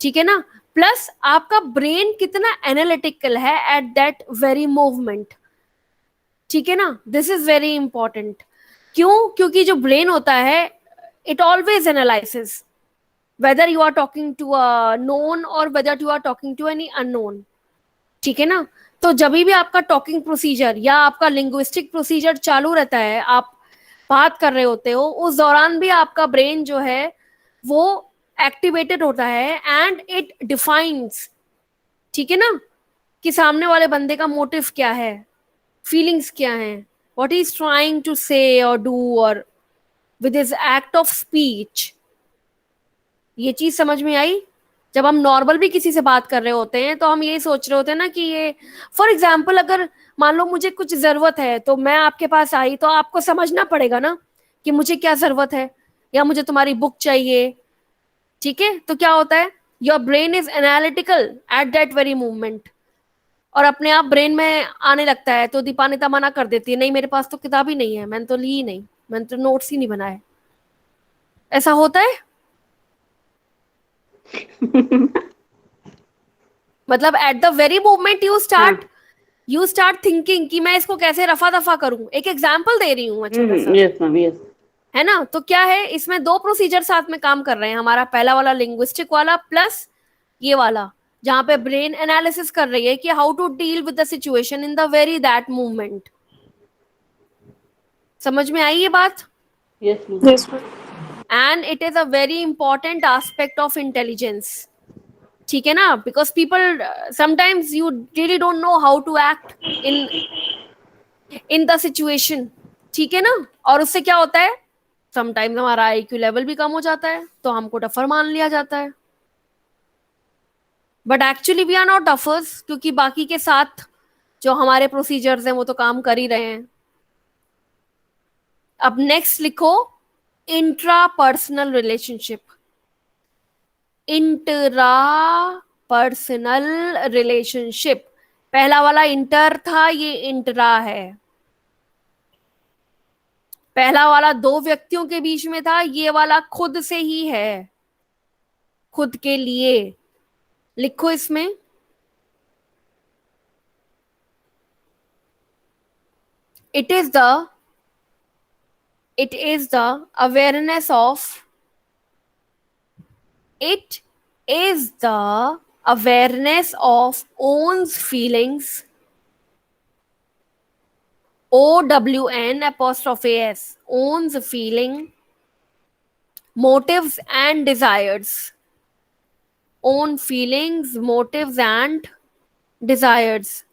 ठीक है ना। प्लस आपका ब्रेन कितना एनालिटिकल है एट दैट वेरी मूवमेंट, ठीक है ना। This is very important. क्यों? क्योंकि जो ब्रेन होता है it always analysis whether you are talking to a known or whether you are talking to any unknown, ठीक है ना। तो जब भी आपका टॉकिंग प्रोसीजर या आपका लिंग्विस्टिक प्रोसीजर चालू रहता है, आप बात कर रहे होते हो, उस दौरान भी आपका ब्रेन जो है वो एक्टिवेटेड होता है एंड इट डिफाइंस, ठीक है ना, कि सामने वाले बंदे का मोटिव क्या है, फीलिंग्स क्या है, व्हाट इज ट्राइंग टू से और डू और with his act of speech. ये चीज समझ में आई? जब हम नॉर्मल भी किसी से बात कर रहे होते हैं तो हम यही सोच रहे होते हैं ना कि ये, फॉर एग्जाम्पल अगर मान लो मुझे कुछ जरूरत है तो मैं आपके पास आई, तो आपको समझना पड़ेगा ना कि मुझे क्या जरूरत है, या मुझे तुम्हारी बुक चाहिए, ठीक है। तो क्या होता है, your brain is analytical at that very movement, और अपने आप ब्रेन में आने लगता है। तो दीपानिता मना कर देती है, नहीं मेरे पास तो किताब ही नहीं है, मैंने तो ली ही नहीं, मैंने तो नोट्स ही नहीं बनाए। ऐसा होता है। मतलब at the very moment you start thinking कि मैं इसको कैसे रफा दफा करूं। एक एग्जांपल दे रही हूँ मैं छोटा सा, यस मैम, यस। है ना। तो क्या है, इसमें दो प्रोसीजर साथ में काम कर रहे हैं, हमारा पहला वाला लिंग्विस्टिक वाला प्लस ये वाला, जहां पे ब्रेन एनालिसिस कर रही है कि how to deal with the situation in the very that movement. समझ में आई ये बात? Yes ma'am. Yes ma'am. And it is a very important aspect of intelligence, ठीक है ना। Because people sometimes you really don't know how to act in in the situation, ठीक है ना। और उससे क्या होता है, समटाइम्स हमारा आईक्यू लेवल भी कम हो जाता है, तो हमको टफर मान लिया जाता है। But actually we are not toughers, क्योंकि बाकी के साथ जो हमारे प्रोसीजर्स हैं वो तो काम कर ही रहे हैं। अब नेक्स्ट लिखो, intra personal relationship. Intra personal relationship, पहला वाला इंटर था, ये इंट्रा है। पहला वाला दो व्यक्तियों के बीच में था, ये वाला खुद से ही है, खुद के लिए। लिखो इसमें, it is the awareness of, it is the awareness of own's feelings, OWN apostrophe S, own's feeling, motives and desires, own feelings, motives and desires.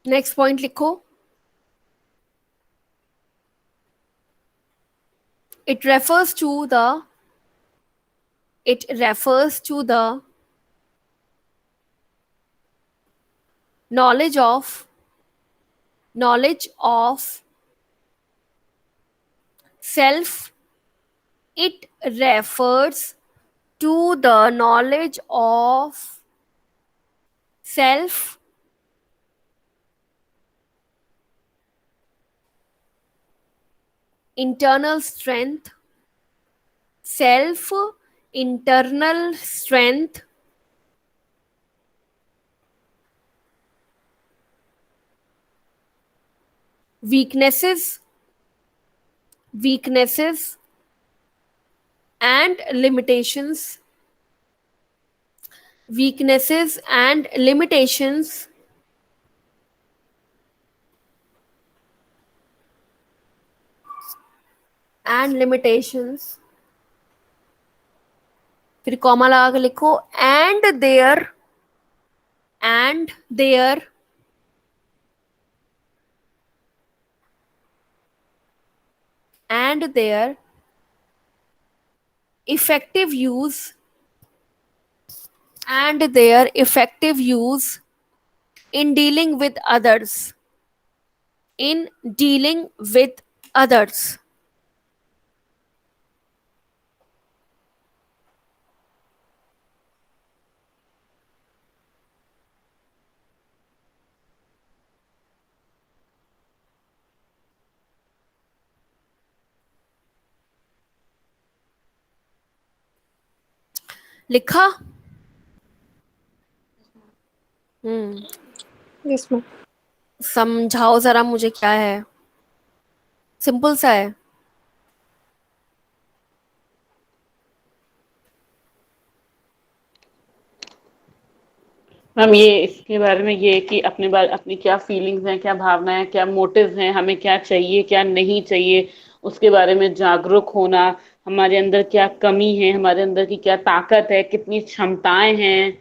Next point लिखो, it refers to the knowledge of self. It refers to the knowledge of self, internal strength, self, internal strength, weaknesses and limitations, weaknesses and limitations, फिर comma लगा के लिखो, and their effective use and their effective use in dealing with others. In dealing with others. लिखा? Yes ma'am. समझाओ जरा मुझे क्या है। सिंपल सा है। मैम ये इसके बारे में ये है कि अपनी क्या फीलिंग्स हैं, क्या भावनाएं हैं, क्या मोटिव्स हैं, हमें क्या चाहिए क्या नहीं चाहिए, उसके बारे में जागरूक होना। हमारे अंदर क्या कमी है, हमारे अंदर की क्या ताकत है, कितनी क्षमताएं हैं,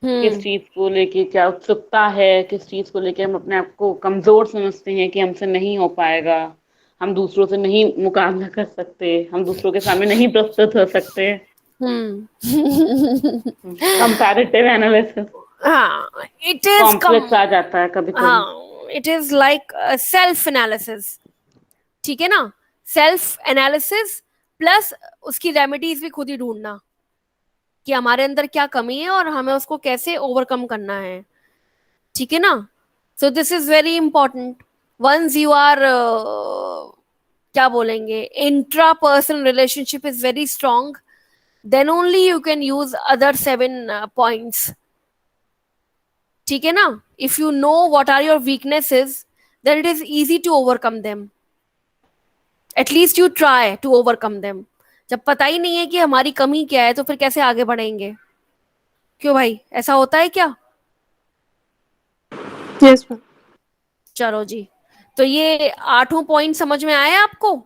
किस चीज को लेके क्या उत्सुकता है, किस चीज को लेके हम अपने आप को कमजोर समझते हैं कि हमसे नहीं हो पाएगा, हम दूसरों से नहीं मुकाबला कर सकते, हम दूसरों के सामने नहीं प्रस्तुत हो सकते। कंपैरेटिव एनालिसिस, हाँ, इट इज कॉम्प्लेक्स आ जाता है कभी कभी। हाँ, it is like self analysis. ठीक है ना? सेल्फ एनालिसिस प्लस उसकी रेमेडीज भी खुद ही ढूंढना कि हमारे अंदर क्या कमी है और हमें उसको कैसे ओवरकम करना है। ठीक है ना? So this is very important. Once you are क्या बोलेंगे, intrapersonal relationship is very strong, then only you can use other 7 points. ठीक है ना? If you know what are your weaknesses, then it is easy to overcome them. At least you try to overcome them. जब पता ही नहीं है कि हमारी कमी क्या है तो फिर कैसे आगे बढ़ेंगे? क्यों भाई, ऐसा होता है क्या? Yes ma'am. चलो जी, तो ये 8 पॉइंट समझ में आए आपको?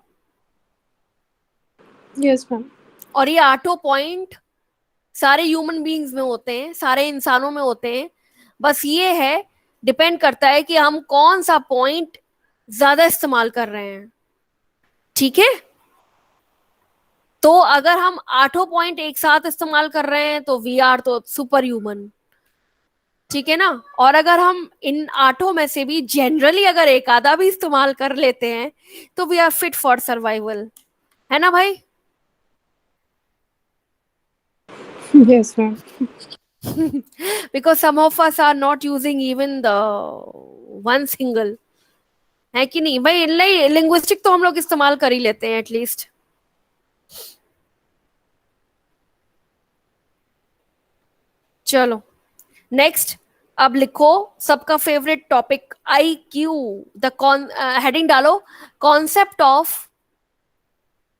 Yes ma'am. और ये 8 पॉइंट सारे ह्यूमन बीइंग्स में होते हैं, सारे इंसानों में होते हैं। बस ये है, डिपेंड करता है कि हम कौन सा पॉइंट ज्यादा इस्तेमाल कर रहे हैं। ठीक है? तो अगर हम 8 पॉइंट एक साथ इस्तेमाल कर रहे हैं तो वी आर तो सुपर ह्यूमन। ठीक है ना? और अगर हम इन 8 में से भी जनरली अगर एक आधा भी इस्तेमाल कर लेते हैं तो we are fit for survival. है ना भाई? Yes, ma'am. Because some of us are not using even the one single, है कि नहीं भाई? लिंग्विस्टिक तो हम लोग इस्तेमाल कर ही लेते हैं एटलीस्ट। चलो नेक्स्ट, अब लिखो सबका favourite topic IQ। The heading डालो, concept of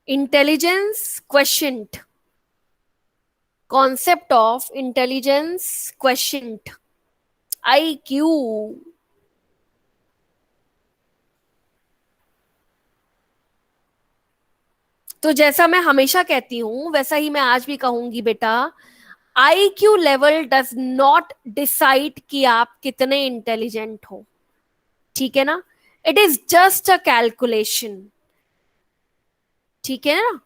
intelligence quotient. concept of intelligence quotient, IQ। तो जैसा मैं हमेशा कहती हूं वैसा ही मैं आज भी कहूंगी बेटा, IQ level does not decide कि आप कितने इंटेलिजेंट हो। ठीक है ना? It is just a calculation. ठीक है ना?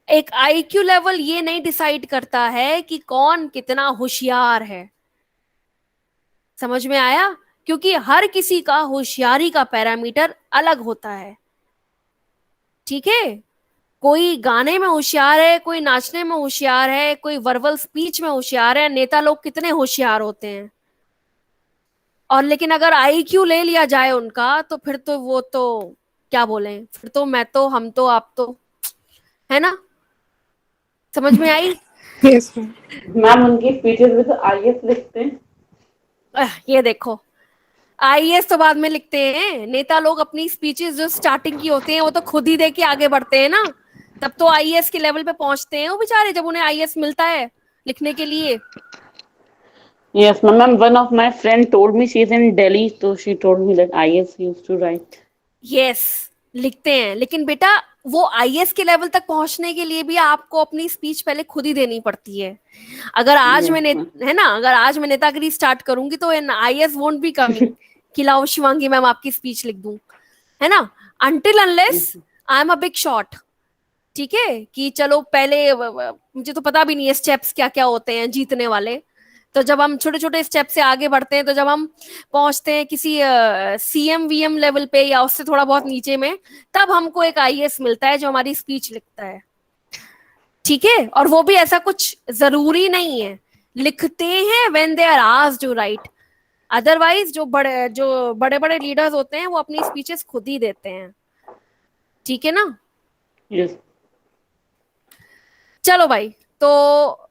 एक IQ लेवल ये नहीं डिसाइड करता है कि कौन कितना होशियार है। समझ में आया? क्योंकि हर किसी का होशियारी का पैरामीटर अलग होता है। ठीक है? कोई गाने में होशियार है, कोई नाचने में होशियार है, कोई वर्बल स्पीच में होशियार है। नेता लोग कितने होशियार होते हैं। और लेकिन अगर IQ ले लिया जाए उनका तो फिर तो वो तो क्या बोले, फिर तो मैं तो, हम तो, आप तो, है ना? समझ में आई? Yes, ma'am. मैम उनकी स्पीचेस में तो IS लिखते हैं। ये देखो, IAS तो बाद में लिखते हैं। नेता लोग अपनी स्पीचेस जो स्टार्टिंग की होती हैं वो तो खुद ही दे के आगे बढ़ते हैं ना, तब तो IAS के लेवल पे पहुंचते हैं वो बेचारे, जब उन्हें IAS मिलता है लिखने के लिए। Yes, ma'am. One of my friend told me she's in Delhi, so she told me that IS used to write. Yes, लिखते हैं, लेकिन बेटा वो IAS के लेवल तक पहुंचने के लिए भी आपको अपनी स्पीच पहले खुद ही देनी पड़ती है। अगर आज Yes, मैं ma'am. है ना, अगर आज मैं नेतागिरी स्टार्ट करूंगी तो IAS वोंट बी कमिंग कि लाओ शिवांगी मैम आपकी स्पीच लिख दूं, है ना? Until unless I am a big shot, ठीक है, कि चलो पहले मुझे तो पता भी नहीं है स्टेप्स क्या क्या होते हैं जीतने वाले। तो जब हम छोटे छोटे स्टेप से आगे बढ़ते हैं, तो जब हम पहुंचते हैं किसी सीएम वीएम लेवल पे या उससे थोड़ा बहुत नीचे में, तब हमको एक आईएएस मिलता है जो हमारी स्पीच लिखता है। ठीक है, और वो भी ऐसा कुछ जरूरी नहीं है, लिखते हैं when they are asked to write. Otherwise जो बड़े बड़े लीडर्स होते हैं वो अपनी स्पीचेस खुद ही देते हैं। ठीक है ना। यस। चलो भाई, तो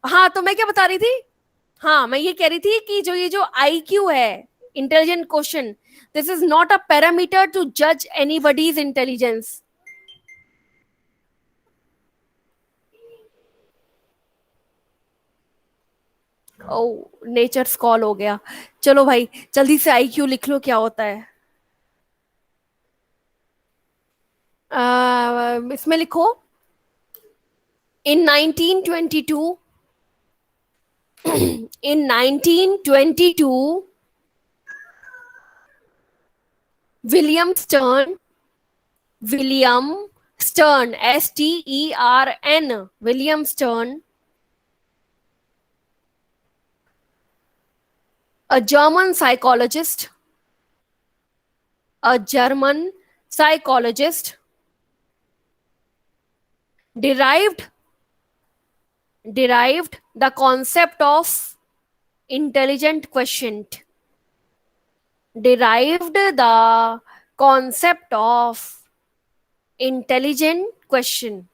हाँ, तो मैं क्या बता रही थी, हाँ मैं ये कह रही थी कि जो ये जो आईक्यू है, intelligent question, this is not a parameter to जज anybody's intelligence. Oh, nature's call हो गया। चलो भाई जल्दी से आईक्यू लिख लो क्या होता है। इसमें लिखो, इन 1922 in 1922 William Stern, Stern, William Stern, a German psychologist, derived the concept of intelligent quotient. Derived the concept of intelligent question.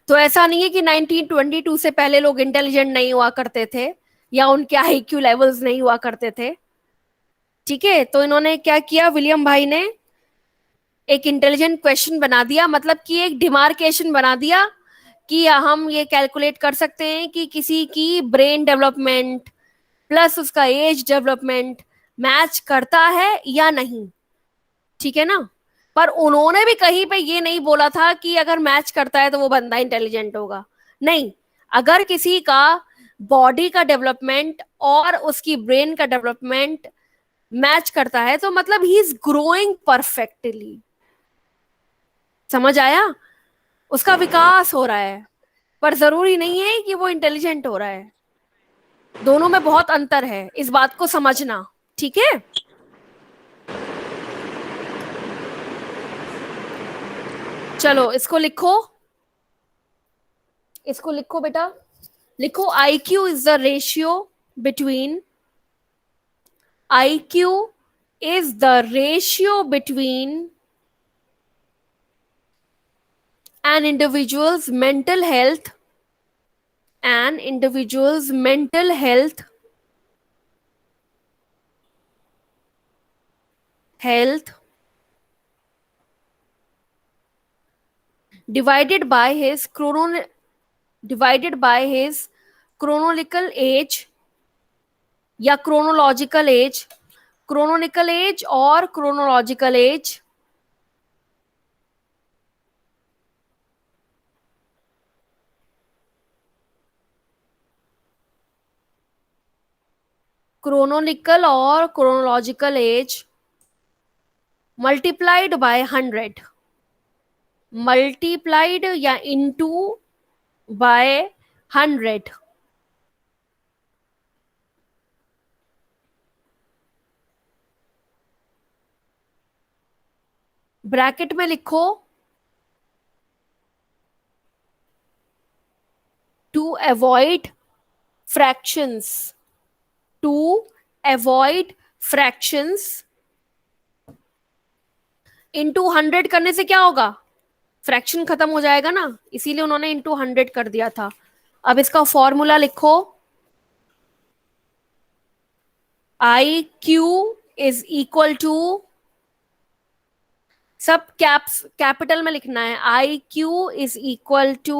तो ऐसा नहीं है कि 1922 से पहले लोग इंटेलिजेंट नहीं हुआ करते थे या उनके आईक्यू लेवल्स नहीं हुआ करते थे। ठीक है, तो इन्होंने क्या किया, विलियम भाई ने एक इंटेलिजेंट क्वेश्चन बना दिया, मतलब कि एक डिमार्केशन बना दिया कि हम ये कैलकुलेट कर सकते हैं कि किसी की ब्रेन डेवलपमेंट प्लस उसका एज डेवलपमेंट मैच करता है या नहीं। ठीक है ना। पर उन्होंने भी कहीं पे ये नहीं बोला था कि अगर मैच करता है तो वो बंदा इंटेलिजेंट होगा। नहीं, अगर किसी का बॉडी का डेवलपमेंट और उसकी ब्रेन का डेवलपमेंट मैच करता है तो मतलब ही इज ग्रोइंग परफेक्टली। समझ आया, उसका विकास हो रहा है, पर जरूरी नहीं है कि वो इंटेलिजेंट हो रहा है। दोनों में बहुत अंतर है, इस बात को समझना। ठीक है, चलो इसको लिखो, बेटा, लिखो IQ is the ratio between IQ is the ratio between an individual's mental health health divided by his chronological age या chronological age, chronological age और chronological age, chronological और chronological age multiplied by 100, multiplied या into by 100। Bracket में लिखो to avoid fractions, to avoid fractions into 100 करने से क्या होगा, फ्रैक्शन खत्म हो जाएगा ना, इसीलिए उन्होंने into 100 कर दिया था। अब इसका फॉर्मूला लिखो, IQ is equal to, सब कैपिटल में लिखना है, IQ is equal to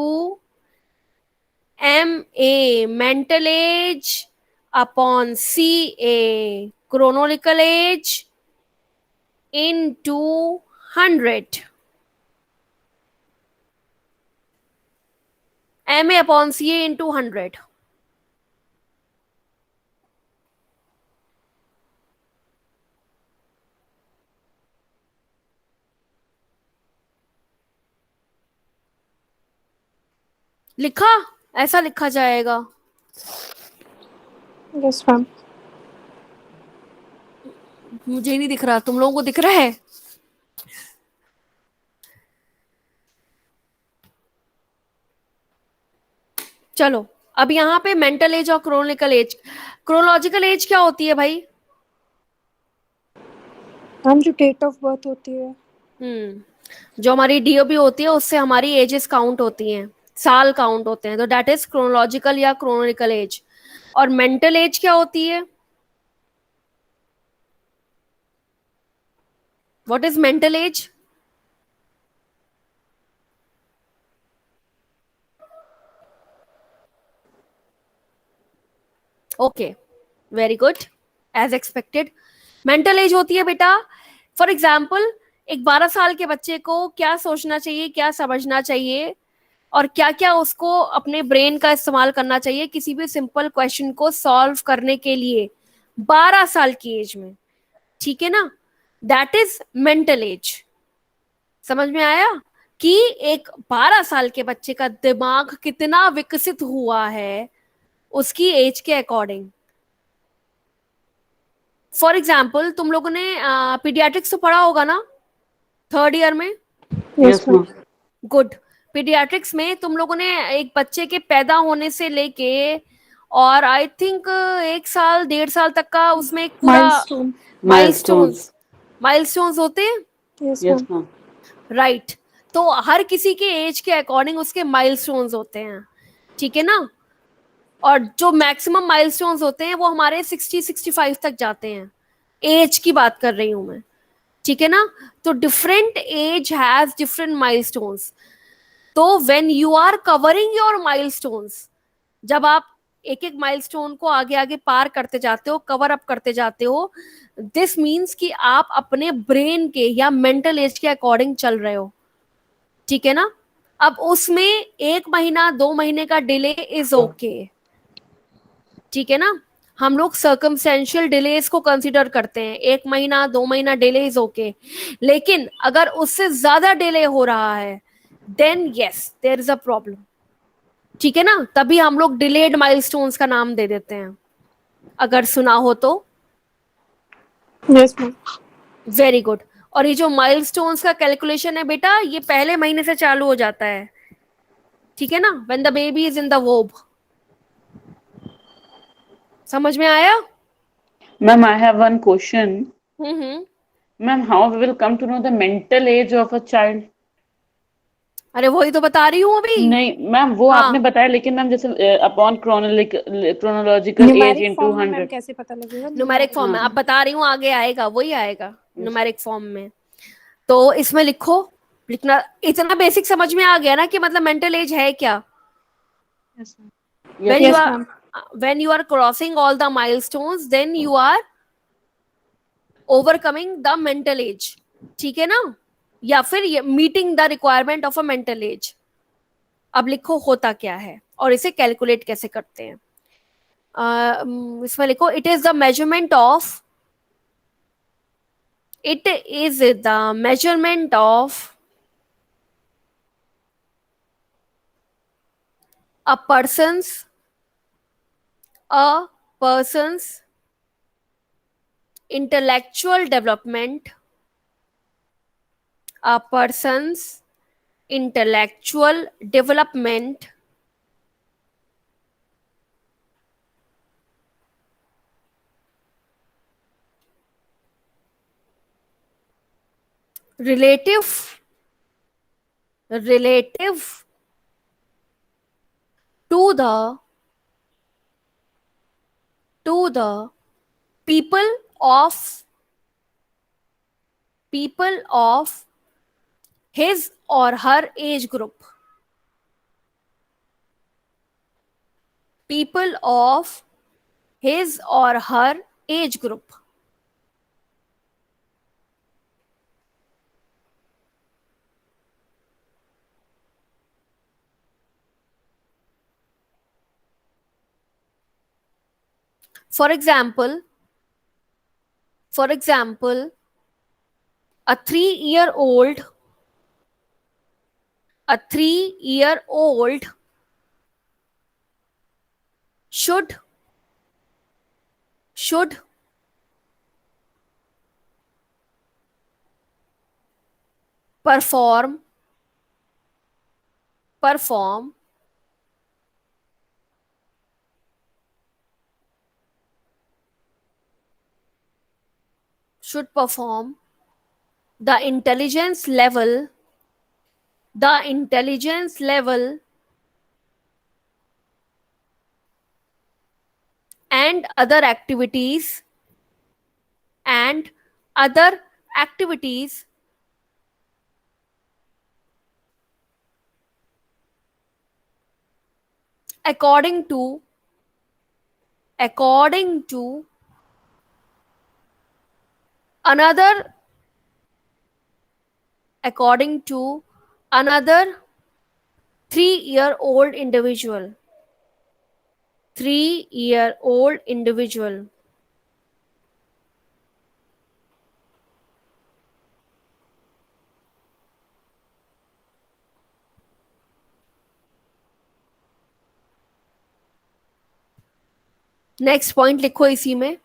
MA mental age upon CA chronological age into 100, MA upon CA into 100। लिखा, ऐसा लिखा जाएगा। Yes ma'am. मुझे नहीं दिख रहा, तुम लोगों को दिख रहा है? चलो, अब यहाँ पे मेंटल एज और क्रोनिकल एज। क्रोनोलॉजिकल एज क्या होती है भाई? मैम जो डेट ऑफ बर्थ होती है। जो हमारी डीओबी होती है उससे हमारी एजेस काउंट होती हैं, साल काउंट होते हैं, तो दैट इज क्रोनोलॉजिकल या क्रोनिकल एज। और मेंटल एज क्या होती है? What is mental age? Okay, very good, as expected. Mental age होती है बेटा, फॉर एग्जाम्पल, एक 12 साल के बच्चे को क्या सोचना चाहिए, क्या समझना चाहिए, और क्या क्या उसको अपने ब्रेन का इस्तेमाल करना चाहिए किसी भी सिंपल क्वेश्चन को सॉल्व करने के लिए 12 साल की एज में। ठीक है ना? That is mental age. समझ में आया कि एक 12 साल के बच्चे का दिमाग कितना विकसित हुआ है उसकी एज के अकॉर्डिंग। फॉर एग्जाम्पल, तुम लोगों ने पीडियाट्रिक्स तो पढ़ा होगा ना, 3rd ईयर में? Yes ma'am. गुड। पीडियाट्रिक्स में तुम लोगों ने एक बच्चे के पैदा होने से लेके और आई थिंक 1 साल 1.5 साल तक का उसमें एक पूरा माइलस्टोन। माइलस्टोन्स माइलस्टोन्स होते हैं, yes yes ma'am. Ma'am. Right? तो हर किसी के एज के अकॉर्डिंग उसके माइलस्टोन्स होते हैं, ठीक है ना? और जो मैक्सिमम माइलस्टोन्स होते हैं वो हमारे 60-65 तक जाते हैं, एज की बात कर रही हूं मैं, ठीक है ना? तो different age has different milestones. तो when you are covering your milestones, जब आप एक एक माइलस्टोन को आगे आगे पार करते जाते हो, कवर अप करते जाते हो, दिस मीन्स कि आप अपने ब्रेन के या मेंटल एज के अकॉर्डिंग चल रहे हो, ठीक है ना? अब उसमें 1 महीना 2 महीने का डिले इज ओके, ठीक है ना? हम लोग सर्कमस्टेंशियल डिलेस को कंसीडर करते हैं, 1 महीना 2 महीना डिले इज ओके। लेकिन अगर उससे ज्यादा डिले हो रहा है then yes there is a problem, ठीक है ना? तभी हम लोग डिलेड माइलस्टोन्स का नाम दे देते हैं, अगर सुना हो तो। Yes ma'am. Very good. और ये जो माइलस्टोन्स का कैलकुलेशन है बेटा, ये पहले महीने से चालू हो जाता है, ठीक है ना? When the baby is in the verb. समझ में आया? Ma'am, I have one question. Hmm. Ma'am, how we will come to know the mental age of a child? अरे वही तो बता रही हूँ अभी। नहीं मैम, वो आपने हाँ, बताया, लेकिन मैम जैसे upon chronological age numeric in form में मैम 200। कैसे पता लगेगा? न्यूमेरिक फॉर्म में हाँ। आप बता रही हूँ, आगे आएगा, वही आएगा यस। न्यूमेरिक फॉर्म में। तो इसमें लिखो, लिखना इतना बेसिक समझ में आ गया ना कि मतलब मेंटल एज है क्या? Yes ma'am. Yes when you yes are ma'am. when you are crossing all the milestones then you are overcoming the mental age, ठीक है ना? या फिर meeting the requirement of a mental as. अब लिखो होता क्या है और इसे कैलकुलेट कैसे करते हैं। इसमें लिखो, it is the measurement of a person's intellectual development, a person's intellectual development relative to the people of his or her age group, people of his or her age group। For example, a 3-year old should perform the intelligence level and other activities according to another 3-year-old individual. Next point लिखो इसी में.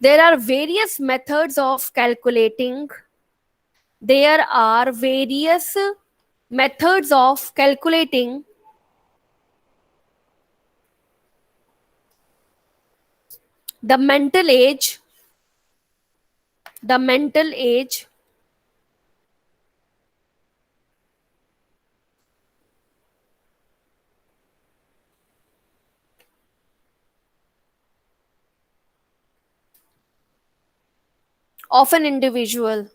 There are various methods of calculating the mental age of an individual.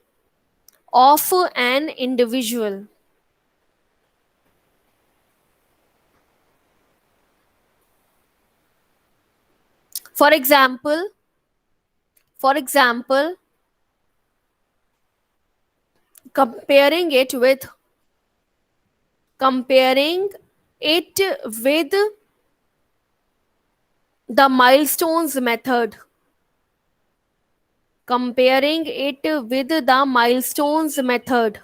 For example, comparing it with the milestones method.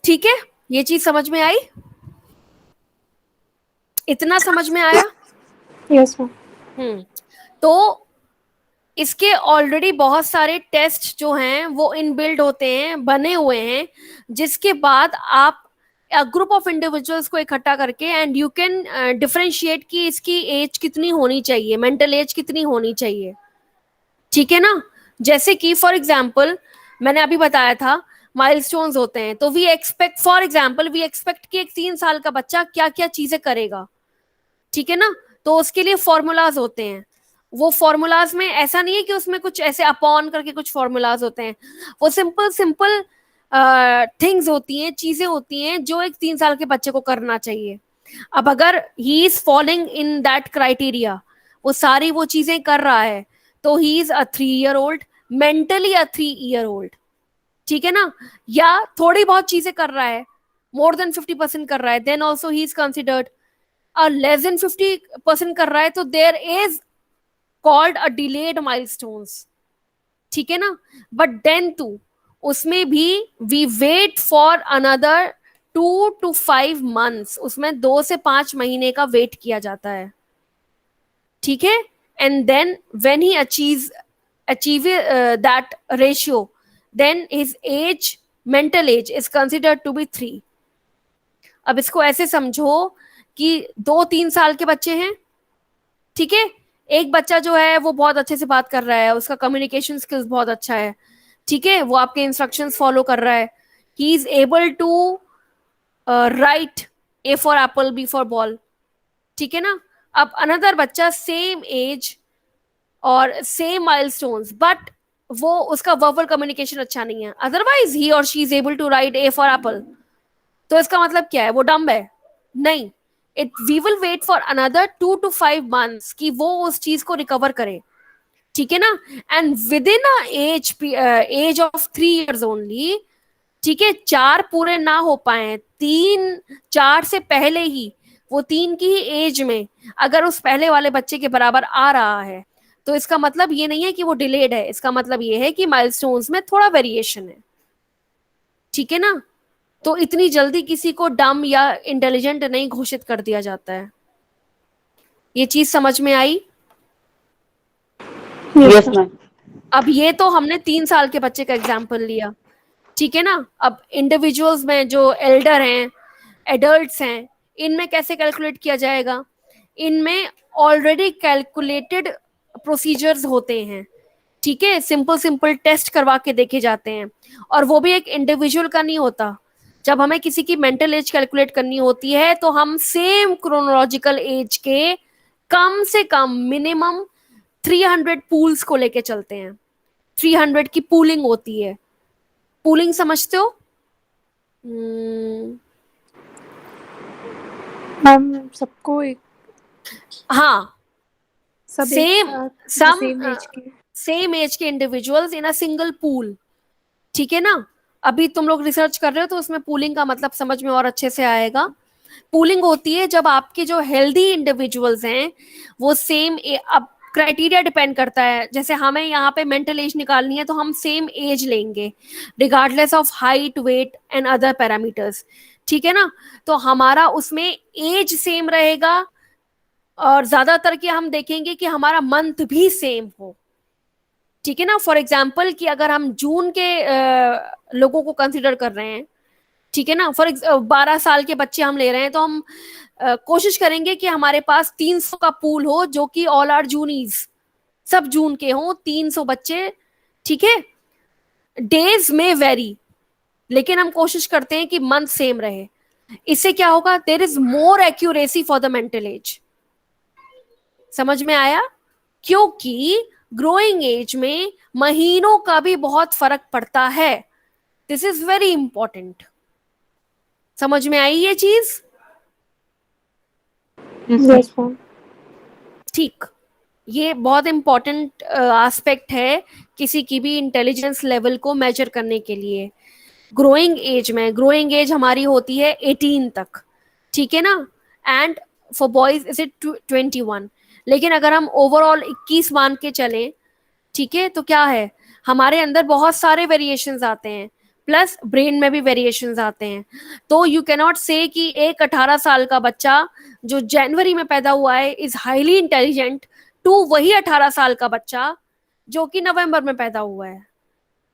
ठीक है, ये चीज समझ में आई? इतना समझ में आया? Yes ma'am. तो इसके ऑलरेडी बहुत सारे टेस्ट जो हैं वो इनबिल्ड होते हैं, बने हुए हैं, जिसके बाद आप ग्रुप ऑफ इंडिविजुअल्स को इकट्ठा करके एंड यू कैन डिफरेंशिएट कि इसकी एज कितनी होनी चाहिए, मेंटल एज कितनी होनी चाहिए. ठीक है ना? जैसे कि फॉर एग्जाम्पल मैंने अभी बताया था माइलस्टोन्स होते हैं, तो वी एक्सपेक्ट कि एक 3 साल का बच्चा क्या क्या चीजें करेगा. ठीक है ना? तो उसके लिए फॉर्मूलाज होते हैं. वो फॉर्मूलाज में ऐसा नहीं है कि उसमें कुछ ऐसे अपॉन करके कुछ फॉर्मूलाज होते हैं. वो सिंपल थिंग्स होती हैं, चीजें होती हैं जो एक 3 साल के बच्चे को करना चाहिए. अब अगर he is following in that criteria, वो सारी वो चीजें कर रहा है, तो he is a 3-year-old, mentally a 3-year-old. ठीक है ना? या थोड़ी बहुत चीजें कर रहा है, मोर देन 50% कर रहा है, then also he is considered. और लेस देन 50% कर रहा है, तो there is called a delayed milestones. ठीक है ना? बट देन टू उसमें भी we wait for another 2 to 5 months. उसमें 2 से 5 महीने का वेट किया जाता है. ठीक है? And then when he achieve that ratio, then his mental age is considered to be 3. अब इसको ऐसे समझो कि 2-3 साल के बच्चे हैं. ठीक है? एक बच्चा जो है वो बहुत अच्छे से बात कर रहा है, उसका कम्युनिकेशन स्किल्स बहुत अच्छा है. ठीक है? वो आपके इंस्ट्रक्शंस फॉलो कर रहा है. He is able to write A for apple, B for ball. ठीक है ना? अब अनदर बच्चा सेम एज और सेम माइलस्टोन्स, बट वो उसका वर्बल कम्युनिकेशन अच्छा नहीं है, अदरवाइज ही और she is able to write A for apple. तो इसका मतलब क्या है? वो डम्ब है? नहीं. We will wait for another 2 to 5 months कि वो उस चीज को रिकवर करे. ठीक है ना? And within age of 3 years only. ठीक है? 4 पूरे ना हो पाए, 3-4 से पहले ही, वो 3 की ही एज में अगर उस पहले वाले बच्चे के बराबर आ रहा है, तो इसका मतलब ये नहीं है कि वो डिलेड है, इसका मतलब ये है कि माइलस्टोन्स में थोड़ा वेरिएशन है, ठीक है ना। तो इतनी जल्दी किसी को डम या इंटेलिजेंट नहीं घोषित कर दिया जाता है। ये चीज समझ में आई? Yes ma'am. अब ये तो हमने 3 साल के बच्चे का एग्जाम्पल लिया, ठीक है ना। अब इंडिविजुअल्स में जो एल्डर हैं, एडल्ट्स हैं, इनमें कैसे कैलकुलेट किया जाएगा? इनमें ऑलरेडी कैलकुलेटेड प्रोसीजर्स होते हैं, ठीक है। सिंपल सिंपल टेस्ट करवा के देखे जाते हैं, और वो भी एक इंडिविजुअल का नहीं होता। जब हमें किसी की मेंटल एज कैलकुलेट करनी होती है तो हम सेम क्रोनोलॉजिकल एज के कम से कम मिनिमम 300 पूल्स को लेके चलते हैं। 300 की पूलिंग होती है। पूलिंग समझते हो? मैम सबको एक हाँ, सब सेम सेम एज के सेम एज के individuals in a single pool, ठीक है ना। अभी तुम लोग रिसर्च कर रहे हो तो उसमें पूलिंग का मतलब समझ में और अच्छे से आएगा। पूलिंग होती है जब आपके जो हेल्दी इंडिविजुअल्स हैं वो सेम, अब क्राइटेरिया डिपेंड करता है। जैसे हमें यहाँ पे मेंटल एज निकालनी है तो हम सेम एज लेंगे regardless of height, weight and other parameters, ठीक है ना। तो हमारा उसमें एज सेम रहेगा, और ज्यादातर के हम देखेंगे कि हमारा मंथ भी सेम हो, ठीक है ना। फॉर एग्जाम्पल कि अगर हम जून के लोगों को कंसिडर कर रहे हैं, ठीक है ना, 12 साल के बच्चे हम ले रहे हैं, तो हम कोशिश करेंगे कि हमारे पास 300 का पूल हो जो कि ऑल आर जूनीज, सब जून के हों, 300 बच्चे, ठीक है। डेज में वेरी, लेकिन हम कोशिश करते हैं कि मंथ सेम रहे। इससे क्या होगा? There is more accuracy for the mental age. समझ में आया? क्योंकि ग्रोइंग एज में महीनों का भी बहुत फर्क पड़ता है। This is very important. समझ में आई ये चीज? Yes ma'am. ठीक, ये बहुत इंपॉर्टेंट एस्पेक्ट है किसी की भी इंटेलिजेंस लेवल को मेजर करने के लिए। ग्रोइंग एज में, ग्रोइंग एज हमारी होती है 18 तक, ठीक है ना, and for boys is it 21। लेकिन अगर हम ओवरऑल 21 मान के चलें, ठीक है, तो क्या है, हमारे अंदर बहुत सारे वेरिएशंस आते हैं, प्लस ब्रेन में भी वेरिएशंस आते हैं। तो यू कैन नॉट से कि एक 18 साल का बच्चा जो जनवरी में पैदा हुआ है इज हाईली इंटेलिजेंट टू वही 18 साल का बच्चा जो कि नवंबर में पैदा हुआ है,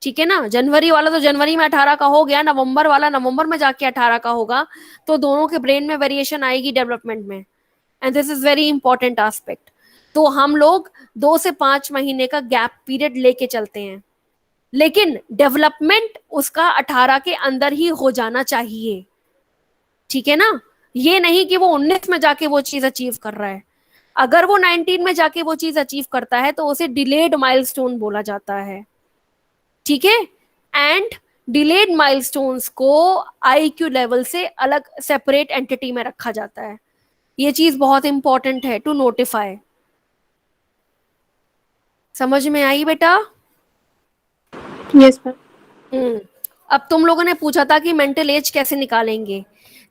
ठीक है ना। जनवरी वाला तो जनवरी में 18 का हो गया, नवंबर वाला नवंबर में जाके 18 का होगा, तो दोनों के ब्रेन में वेरिएशन आएगी डेवलपमेंट में, and this is very important aspect. तो हम लोग 2 से 5 महीने का गैप पीरियड लेके चलते हैं, लेकिन डेवलपमेंट उसका 18 के अंदर ही हो जाना चाहिए, ठीक है ना। ये नहीं कि वो 19 में जाके वो चीज अचीव कर रहा है। अगर वो 19 में जाके वो चीज अचीव करता है तो उसे डिलेड माइलस्टोन बोला जाता है, ठीक है। एंड डिलेड माइलस्टोन्स को आईक्यू लेवल से अलग सेपरेट एंटिटी में रखा जाता है। ये चीज बहुत इंपॉर्टेंट है टू नोटिफाई। समझ में आई बेटा? Yes ma'am. अब तुम लोगों ने पूछा था कि मेंटल एज कैसे निकालेंगे,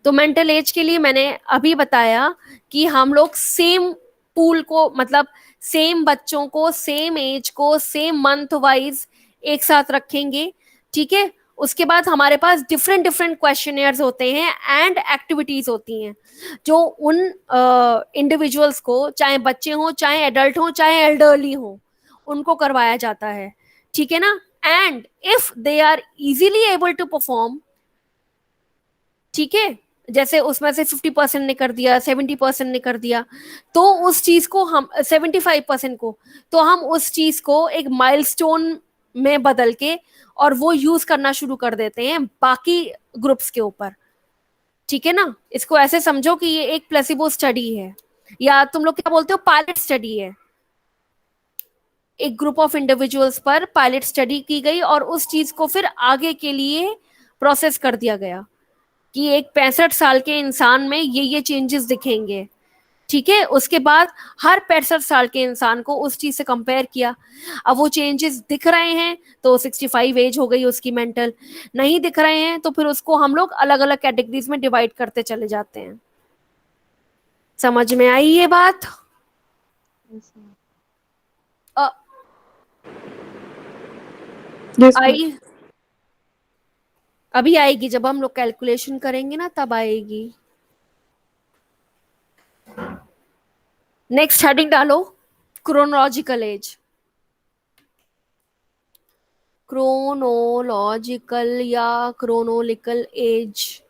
तो मेंटल एज के लिए मैंने अभी बताया कि हम लोग सेम पूल को, मतलब सेम बच्चों को, सेम एज को, सेम मंथ वाइज एक साथ रखेंगे, ठीक है। उसके बाद हमारे पास डिफरेंट डिफरेंट क्वेश्चनियर्स होते हैं एंड एक्टिविटीज होती हैं जो उन इंडिविजुअल्स को, चाहे बच्चे हों, चाहे एडल्ट हों, चाहे एल्डरली हों, उनको करवाया जाता है, ठीक है ना। And if they are easily able to perform, ठीक है, जैसे उसमें से 50% ने कर दिया, 70% ने कर दिया, तो उस चीज को हम 75% को, तो हम उस चीज को एक माइलस्टोन में बदल के और वो यूज करना शुरू कर देते हैं बाकी ग्रुप्स के ऊपर, ठीक है ना। इसको ऐसे समझो कि ये एक प्लेसिबो स्टडी है, या तुम लोग क्या बोलते हो, पायलट स्टडी है। एक ग्रुप ऑफ इंडिविजुअल्स पर पायलट स्टडी की गई और उस चीज को फिर आगे के लिए प्रोसेस कर दिया गया कि एक 65 साल के इंसान में ये चेंजेस दिखेंगे, ठीक है। उसके बाद हर 65 साल के इंसान को उस चीज से कंपेयर किया। अब वो चेंजेस दिख रहे हैं तो 65 एज हो गई उसकी मेंटल, नहीं दिख रहे हैं तो फिर उसको हम लोग अलग अलग कैटेगरीज में डिवाइड करते चले जाते हैं। समझ में आई ये बात? Yes, ma'am. आई अभी आएगी, जब हम लोग कैलकुलेशन करेंगे ना तब आएगी। नेक्स्ट हेडिंग डालो, क्रोनोलॉजिकल एज। क्रोनोलॉजिकल या क्रोनोलिकल एज,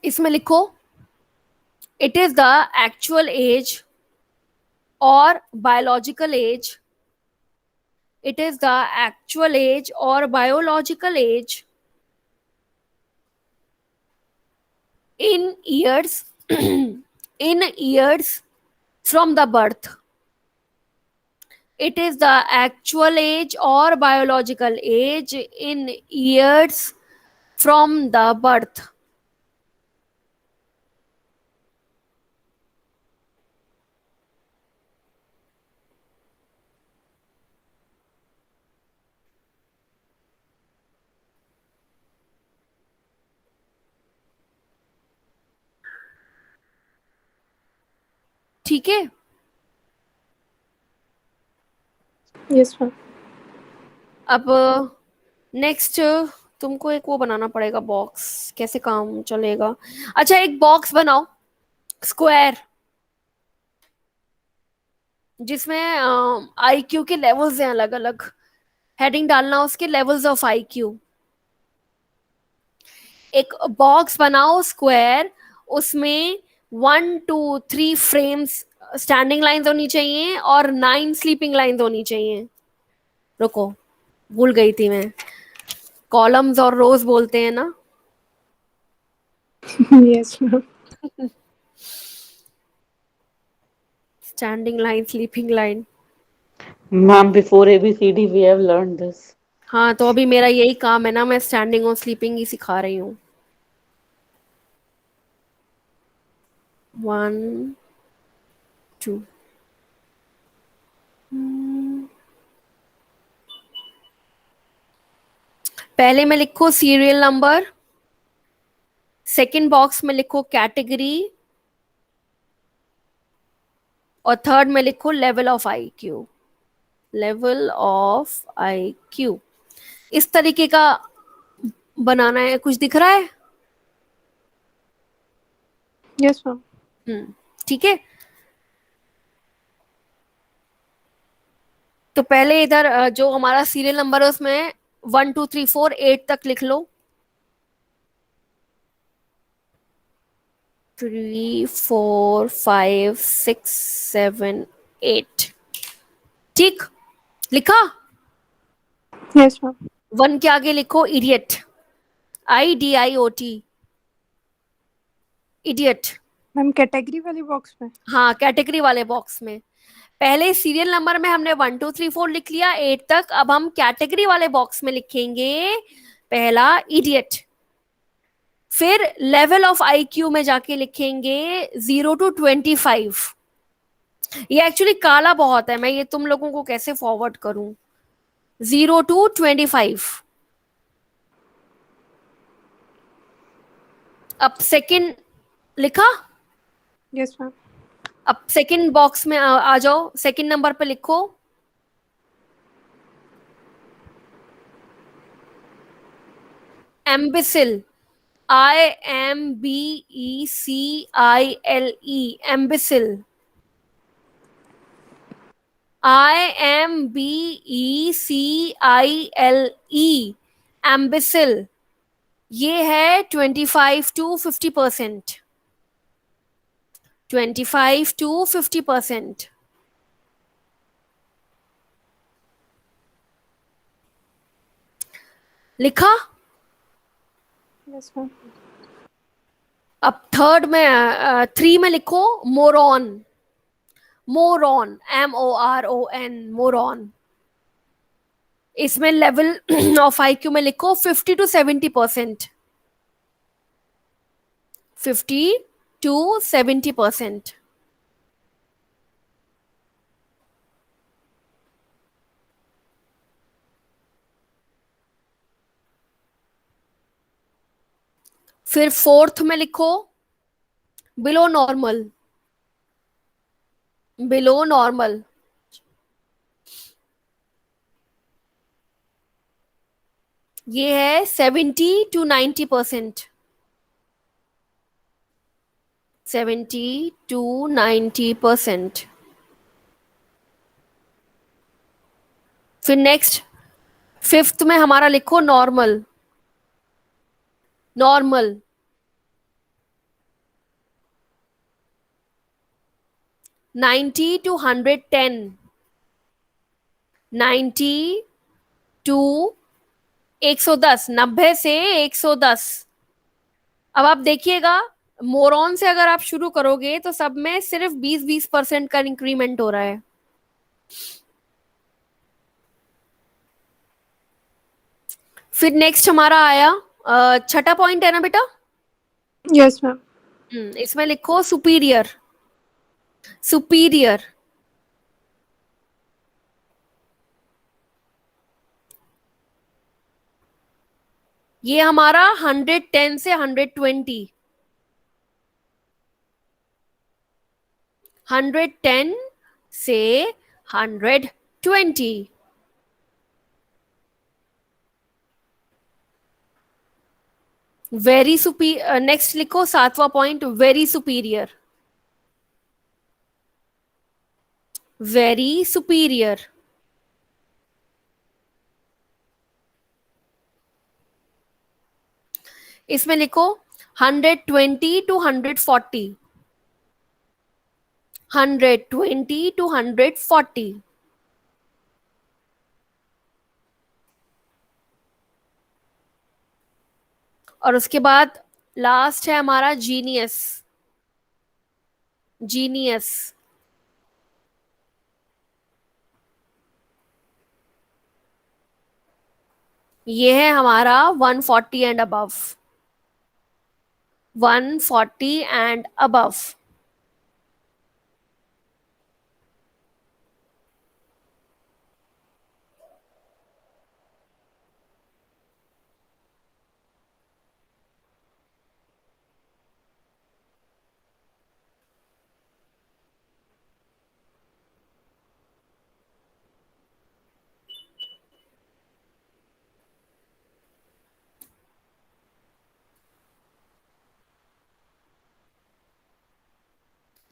इसमें लिखो it is the actual age और biological age, it is the actual age or biological age in years in years from the birth. It is the actual age or biological age in years from the birth. ठीक है, Yes, ma'am. अब next तुमको एक वो बनाना पड़ेगा box, कैसे काम चलेगा। अच्छा, एक बॉक्स बनाओ स्क्वायर, जिसमें आईक्यू के लेवल्स हैं अलग अलग, हेडिंग डालना उसके लेवल्स ऑफ आईक्यू। एक बॉक्स बनाओ स्क्वायर, उसमें 1 2 3 फ्रेम्स स्टैंडिंग लाइंस होनी चाहिए और 9 स्लीपिंग लाइंस होनी चाहिए। रुको, भूल गई थी मैं, कॉलम्स और रोज बोलते हैं ना। Yes, ma'am. Standing line, sleeping line. Ma'am, before ABCD we have learned this. हाँ, तो अभी मेरा यही काम है ना, मैं स्टैंडिंग और स्लीपिंग ही सिखा रही हूँ। 1 2 पहले में लिखो सीरियल नंबर, सेकंड बॉक्स में लिखो कैटेगरी, और थर्ड में लिखो level of IQ. Level of IQ इस तरीके का बनाना है। कुछ दिख रहा है? Yes, ma'am. ठीक है, तो पहले इधर जो हमारा सीरियल नंबर है उसमें 1 2 3 4 8 तक लिख लो। 3 4 5 6 7 8, ठीक, लिखा। Yes, ma'am. 1 के आगे लिखो idiot, IDIOT, idiot. Ma'am category वाली बॉक्स में? हाँ, कैटेगरी वाले बॉक्स में। पहले सीरियल नंबर में हमने 1 2 3 4 लिख लिया 8 तक, अब हम कैटेगरी वाले बॉक्स में लिखेंगे पहला इडियट, फिर लेवल ऑफ आईक्यू में जाके लिखेंगे 0 to 25। ये एक्चुअली काला बहुत है, मैं ये तुम लोगों को कैसे फॉरवर्ड करूं। 0 to 25। अब सेकंड लिखा। Yes ma'am. अब सेकंड बॉक्स में आ जाओ, सेकंड नंबर पे लिखो एम्बिसिल, IMBECILE, एम्बिसिल, IMBECILE, एम्बिसिल। ये है 25 to 50%, 25 to 50%। लिखा। Yes ma'am. अब थर्ड में 3 में लिखो मोरॉन, मोरॉन, MORON, मोरॉन। इसमें लेवल ऑफ IQ में लिखो 50 to 70%, 50 to 70%। फिर फोर्थ में लिखो बिलो नॉर्मल, बिलो नॉर्मल, ये है 70 to 90%, 70 to 90%। फिर नेक्स्ट, फिफ्थ में हमारा लिखो नॉर्मल, नॉर्मल 90 to 110, 90 to 110, 90 से 110। अब आप देखिएगा, मोरॉन से अगर आप शुरू करोगे तो सब में सिर्फ 20-20% का इंक्रीमेंट हो रहा है। फिर नेक्स्ट हमारा आया छठा पॉइंट है ना बेटा? Yes ma'am. इसमें लिखो सुपीरियर, सुपीरियर ये हमारा 110 से 120, 110 से 120। वेरी सुपीरियर, नेक्स्ट लिखो सातवां point, very superior, very superior. इसमें लिखो 120 to 140, 120 to 140। और उसके बाद लास्ट है हमारा जीनियस, जीनियस ये है हमारा 140 एंड अबव, 140 एंड अबव।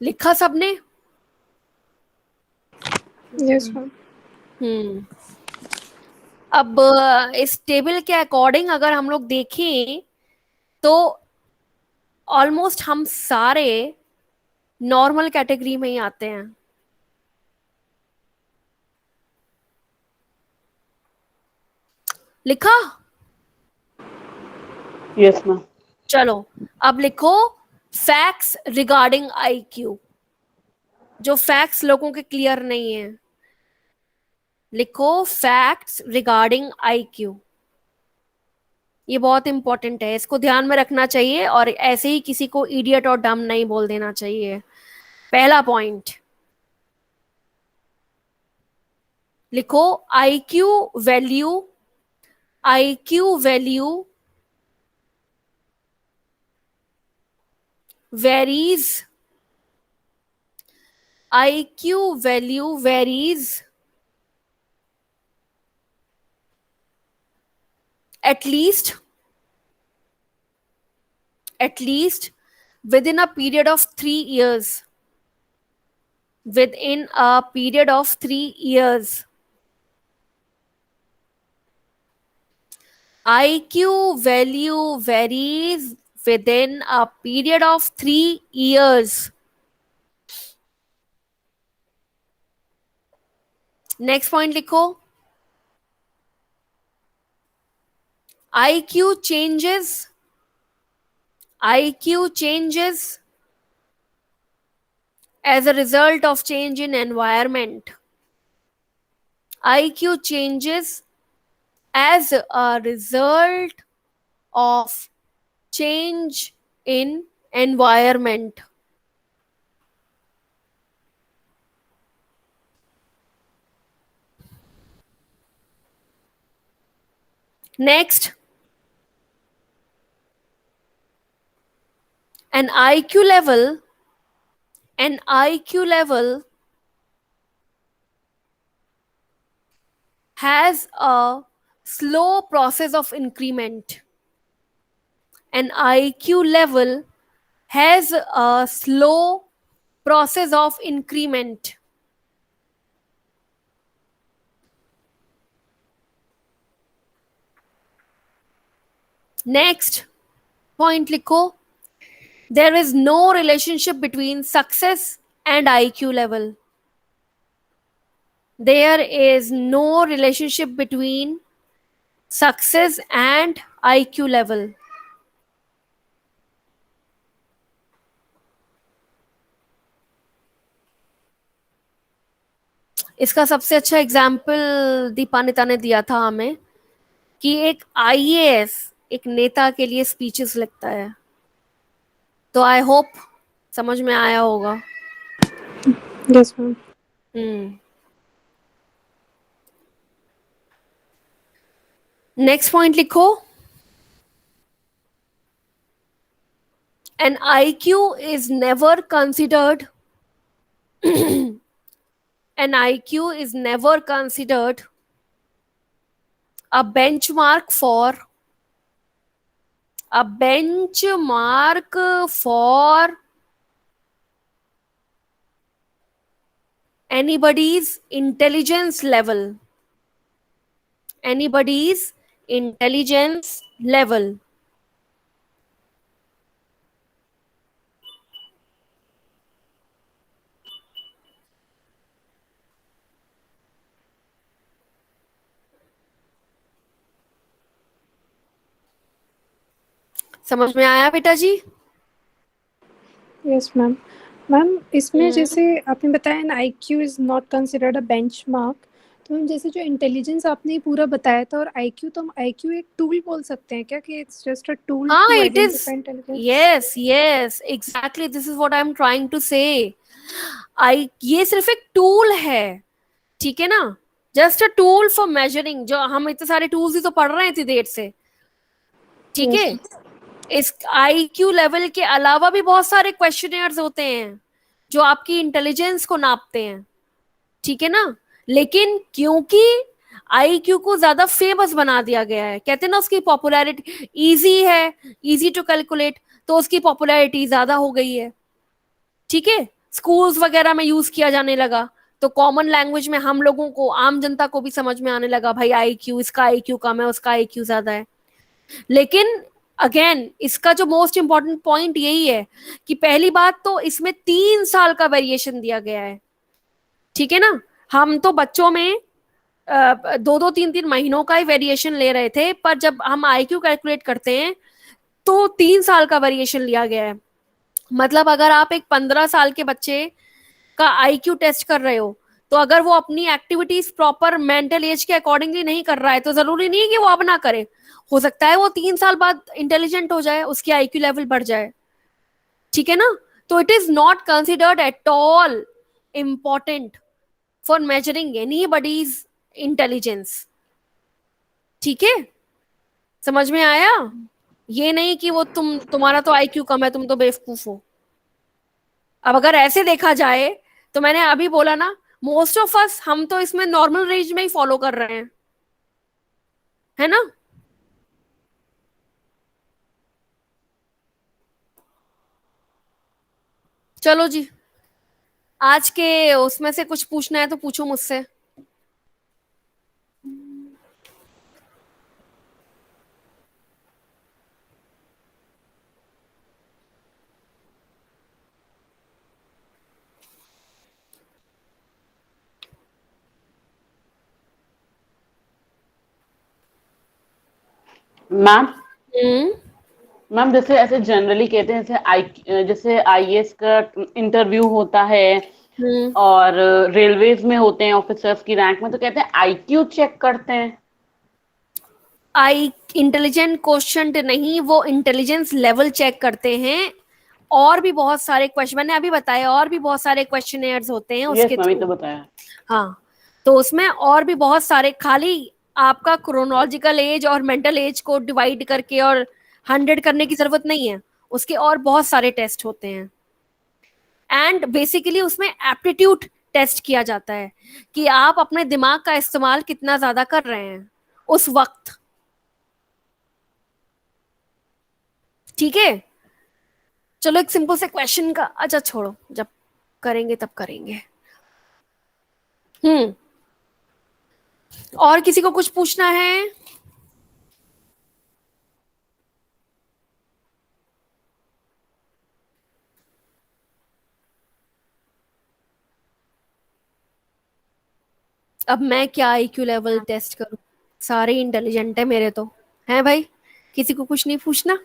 लिखा सबने? Yes ma'am. अब इस टेबल के अकॉर्डिंग अगर हम लोग देखें तो ऑलमोस्ट हम सारे नॉर्मल कैटेगरी में ही आते हैं। लिखा? Yes ma'am. चलो अब लिखो फैक्ट्स रिगार्डिंग आईक्यू, जो फैक्ट्स लोगों के क्लियर नहीं है। लिखो फैक्ट्स रिगार्डिंग आईक्यू, ये बहुत इंपॉर्टेंट है, इसको ध्यान में रखना चाहिए और ऐसे ही किसी को इडियट और डम नहीं बोल देना चाहिए। पहला पॉइंट लिखो IQ value, IQ value varies, IQ value varies at least within a period of 3 years, within a period of 3 years। IQ value varies within a period of 3 years। Next point लिखो IQ changes, IQ changes as a result of change in environment, IQ changes as a result of change in environment। Next, an IQ level has a slow process of increment. An IQ level has a slow process of increment. Next point लिखो. There is no relationship between success and IQ level. There is no relationship between success and IQ level. इसका सबसे अच्छा example Dipanita ने दिया था हमें कि एक IAS एक नेता के लिए स्पीचेस लिखता है. तो आई होप समझ में आया होगा. Yes ma'am. नेक्स्ट पॉइंट लिखो. An IQ is never considered an IQ is never considered a benchmark for anybody's intelligence level. Anybody's intelligence level. समझ में आया बेटा जी? Yes ma'am. मैम इसमें जैसे आपने बताया ना IQ is not considered a benchmark, तो हम जैसे जो इंटेलिजेंस आपने पूरा बताया था और IQ, तो हम IQ एक टूल बोल सकते हैं क्या कि इट्स जस्ट अ टूल हाँ, to it is. Identify intelligence? Yes, exactly. This is what I'm trying to say. ये सिर्फ एक टूल है, ठीक है ना? Just a tool for measuring. जो हम इतने सारे टूल्स ही तो पढ़ रहे हैं इतनी देर से, ठीक है? इस IQ लेवल के अलावा भी बहुत सारे क्वेश्चनर्स होते हैं जो आपकी इंटेलिजेंस को नापते हैं, ठीक है ना? लेकिन क्योंकि IQ को ज्यादा फेमस बना दिया गया है, कहते हैं ना उसकी पॉपुलैरिटी इजी है, इजी टू कैलकुलेट, तो उसकी पॉपुलैरिटी ज्यादा हो गई है, ठीक है? स्कूल्स वगैरह में यूज किया जाने लगा, तो कॉमन लैंग्वेज में हम लोगों को, आम जनता को भी समझ में आने लगा, भाई IQ, इसका IQ कम है, उसका IQ ज्यादा है. लेकिन अगेन इसका जो मोस्ट इंपॉर्टेंट पॉइंट यही है कि पहली बात तो इसमें 3 साल का वेरिएशन दिया गया है, ठीक है ना? हम तो बच्चों में 2-2, 3-3 महीनों का ही वेरिएशन ले रहे थे, पर जब हम IQ कैलकुलेट करते हैं तो 3 साल का वेरिएशन लिया गया है. मतलब अगर आप एक 15 साल के बच्चे का IQ टेस्ट कर रहे हो, तो अगर वो अपनी एक्टिविटीज प्रॉपर मेंटल एज के अकॉर्डिंगली नहीं कर रहा है, तो जरूरी नहीं है कि वो अब ना करे. हो सकता है वो 3 साल बाद इंटेलिजेंट हो जाए, उसकी IQ लेवल बढ़ जाए, ठीक है ना? तो it is not considered at all important for measuring anybody's intelligence, ठीक है? समझ में आया? ये नहीं कि वो तुम्हारा तो IQ कम है, तुम तो बेवकूफ हो. अब अगर ऐसे देखा जाए तो मैंने अभी बोला ना, मोस्ट ऑफ अस, हम तो इसमें नॉर्मल रेंज में ही फॉलो कर रहे हैं, है ना? चलो जी, आज के उसमें से कुछ पूछना है तो पूछो मुझसे. मैम मैम जैसे ऐसे जनरली कहते हैं, जैसे IAS का इंटरव्यू होता है और रेलवेज में होते हैं ऑफिसर्स की रैंक में, तो कहते हैं IQ चेक करते हैं. इंटेलिजेंट क्वेश्चन नहीं, वो इंटेलिजेंस लेवल चेक करते हैं. और भी बहुत सारे क्वेश्चन मैंने अभी बताया, और भी बहुत सारे क्वेश्चनेयर्स होते हैं उसके थ्रू. तो बताया. हाँ, तो उसमें और भी बहुत सारे, खाली आपका क्रोनोलॉजिकल एज और मेंटल एज को डिवाइड करके और 100 करने की जरूरत नहीं है. उसके और बहुत सारे टेस्ट होते हैं। एंड बेसिकली उसमें एप्टीट्यूड टेस्ट किया जाता है कि आप अपने दिमाग का इस्तेमाल कितना ज्यादा कर रहे हैं उस वक्त। ठीक है, चलो एक सिंपल से क्वेश्चन का, अच्छा छोड़ो, जब करेंगे तब करेंगे। और किसी को कुछ पूछना है? अब मैं क्या आईक्यू लेवल टेस्ट करूं? सारे इंटेलिजेंट है मेरे तो, हैं भाई? किसी को कुछ नहीं पूछना?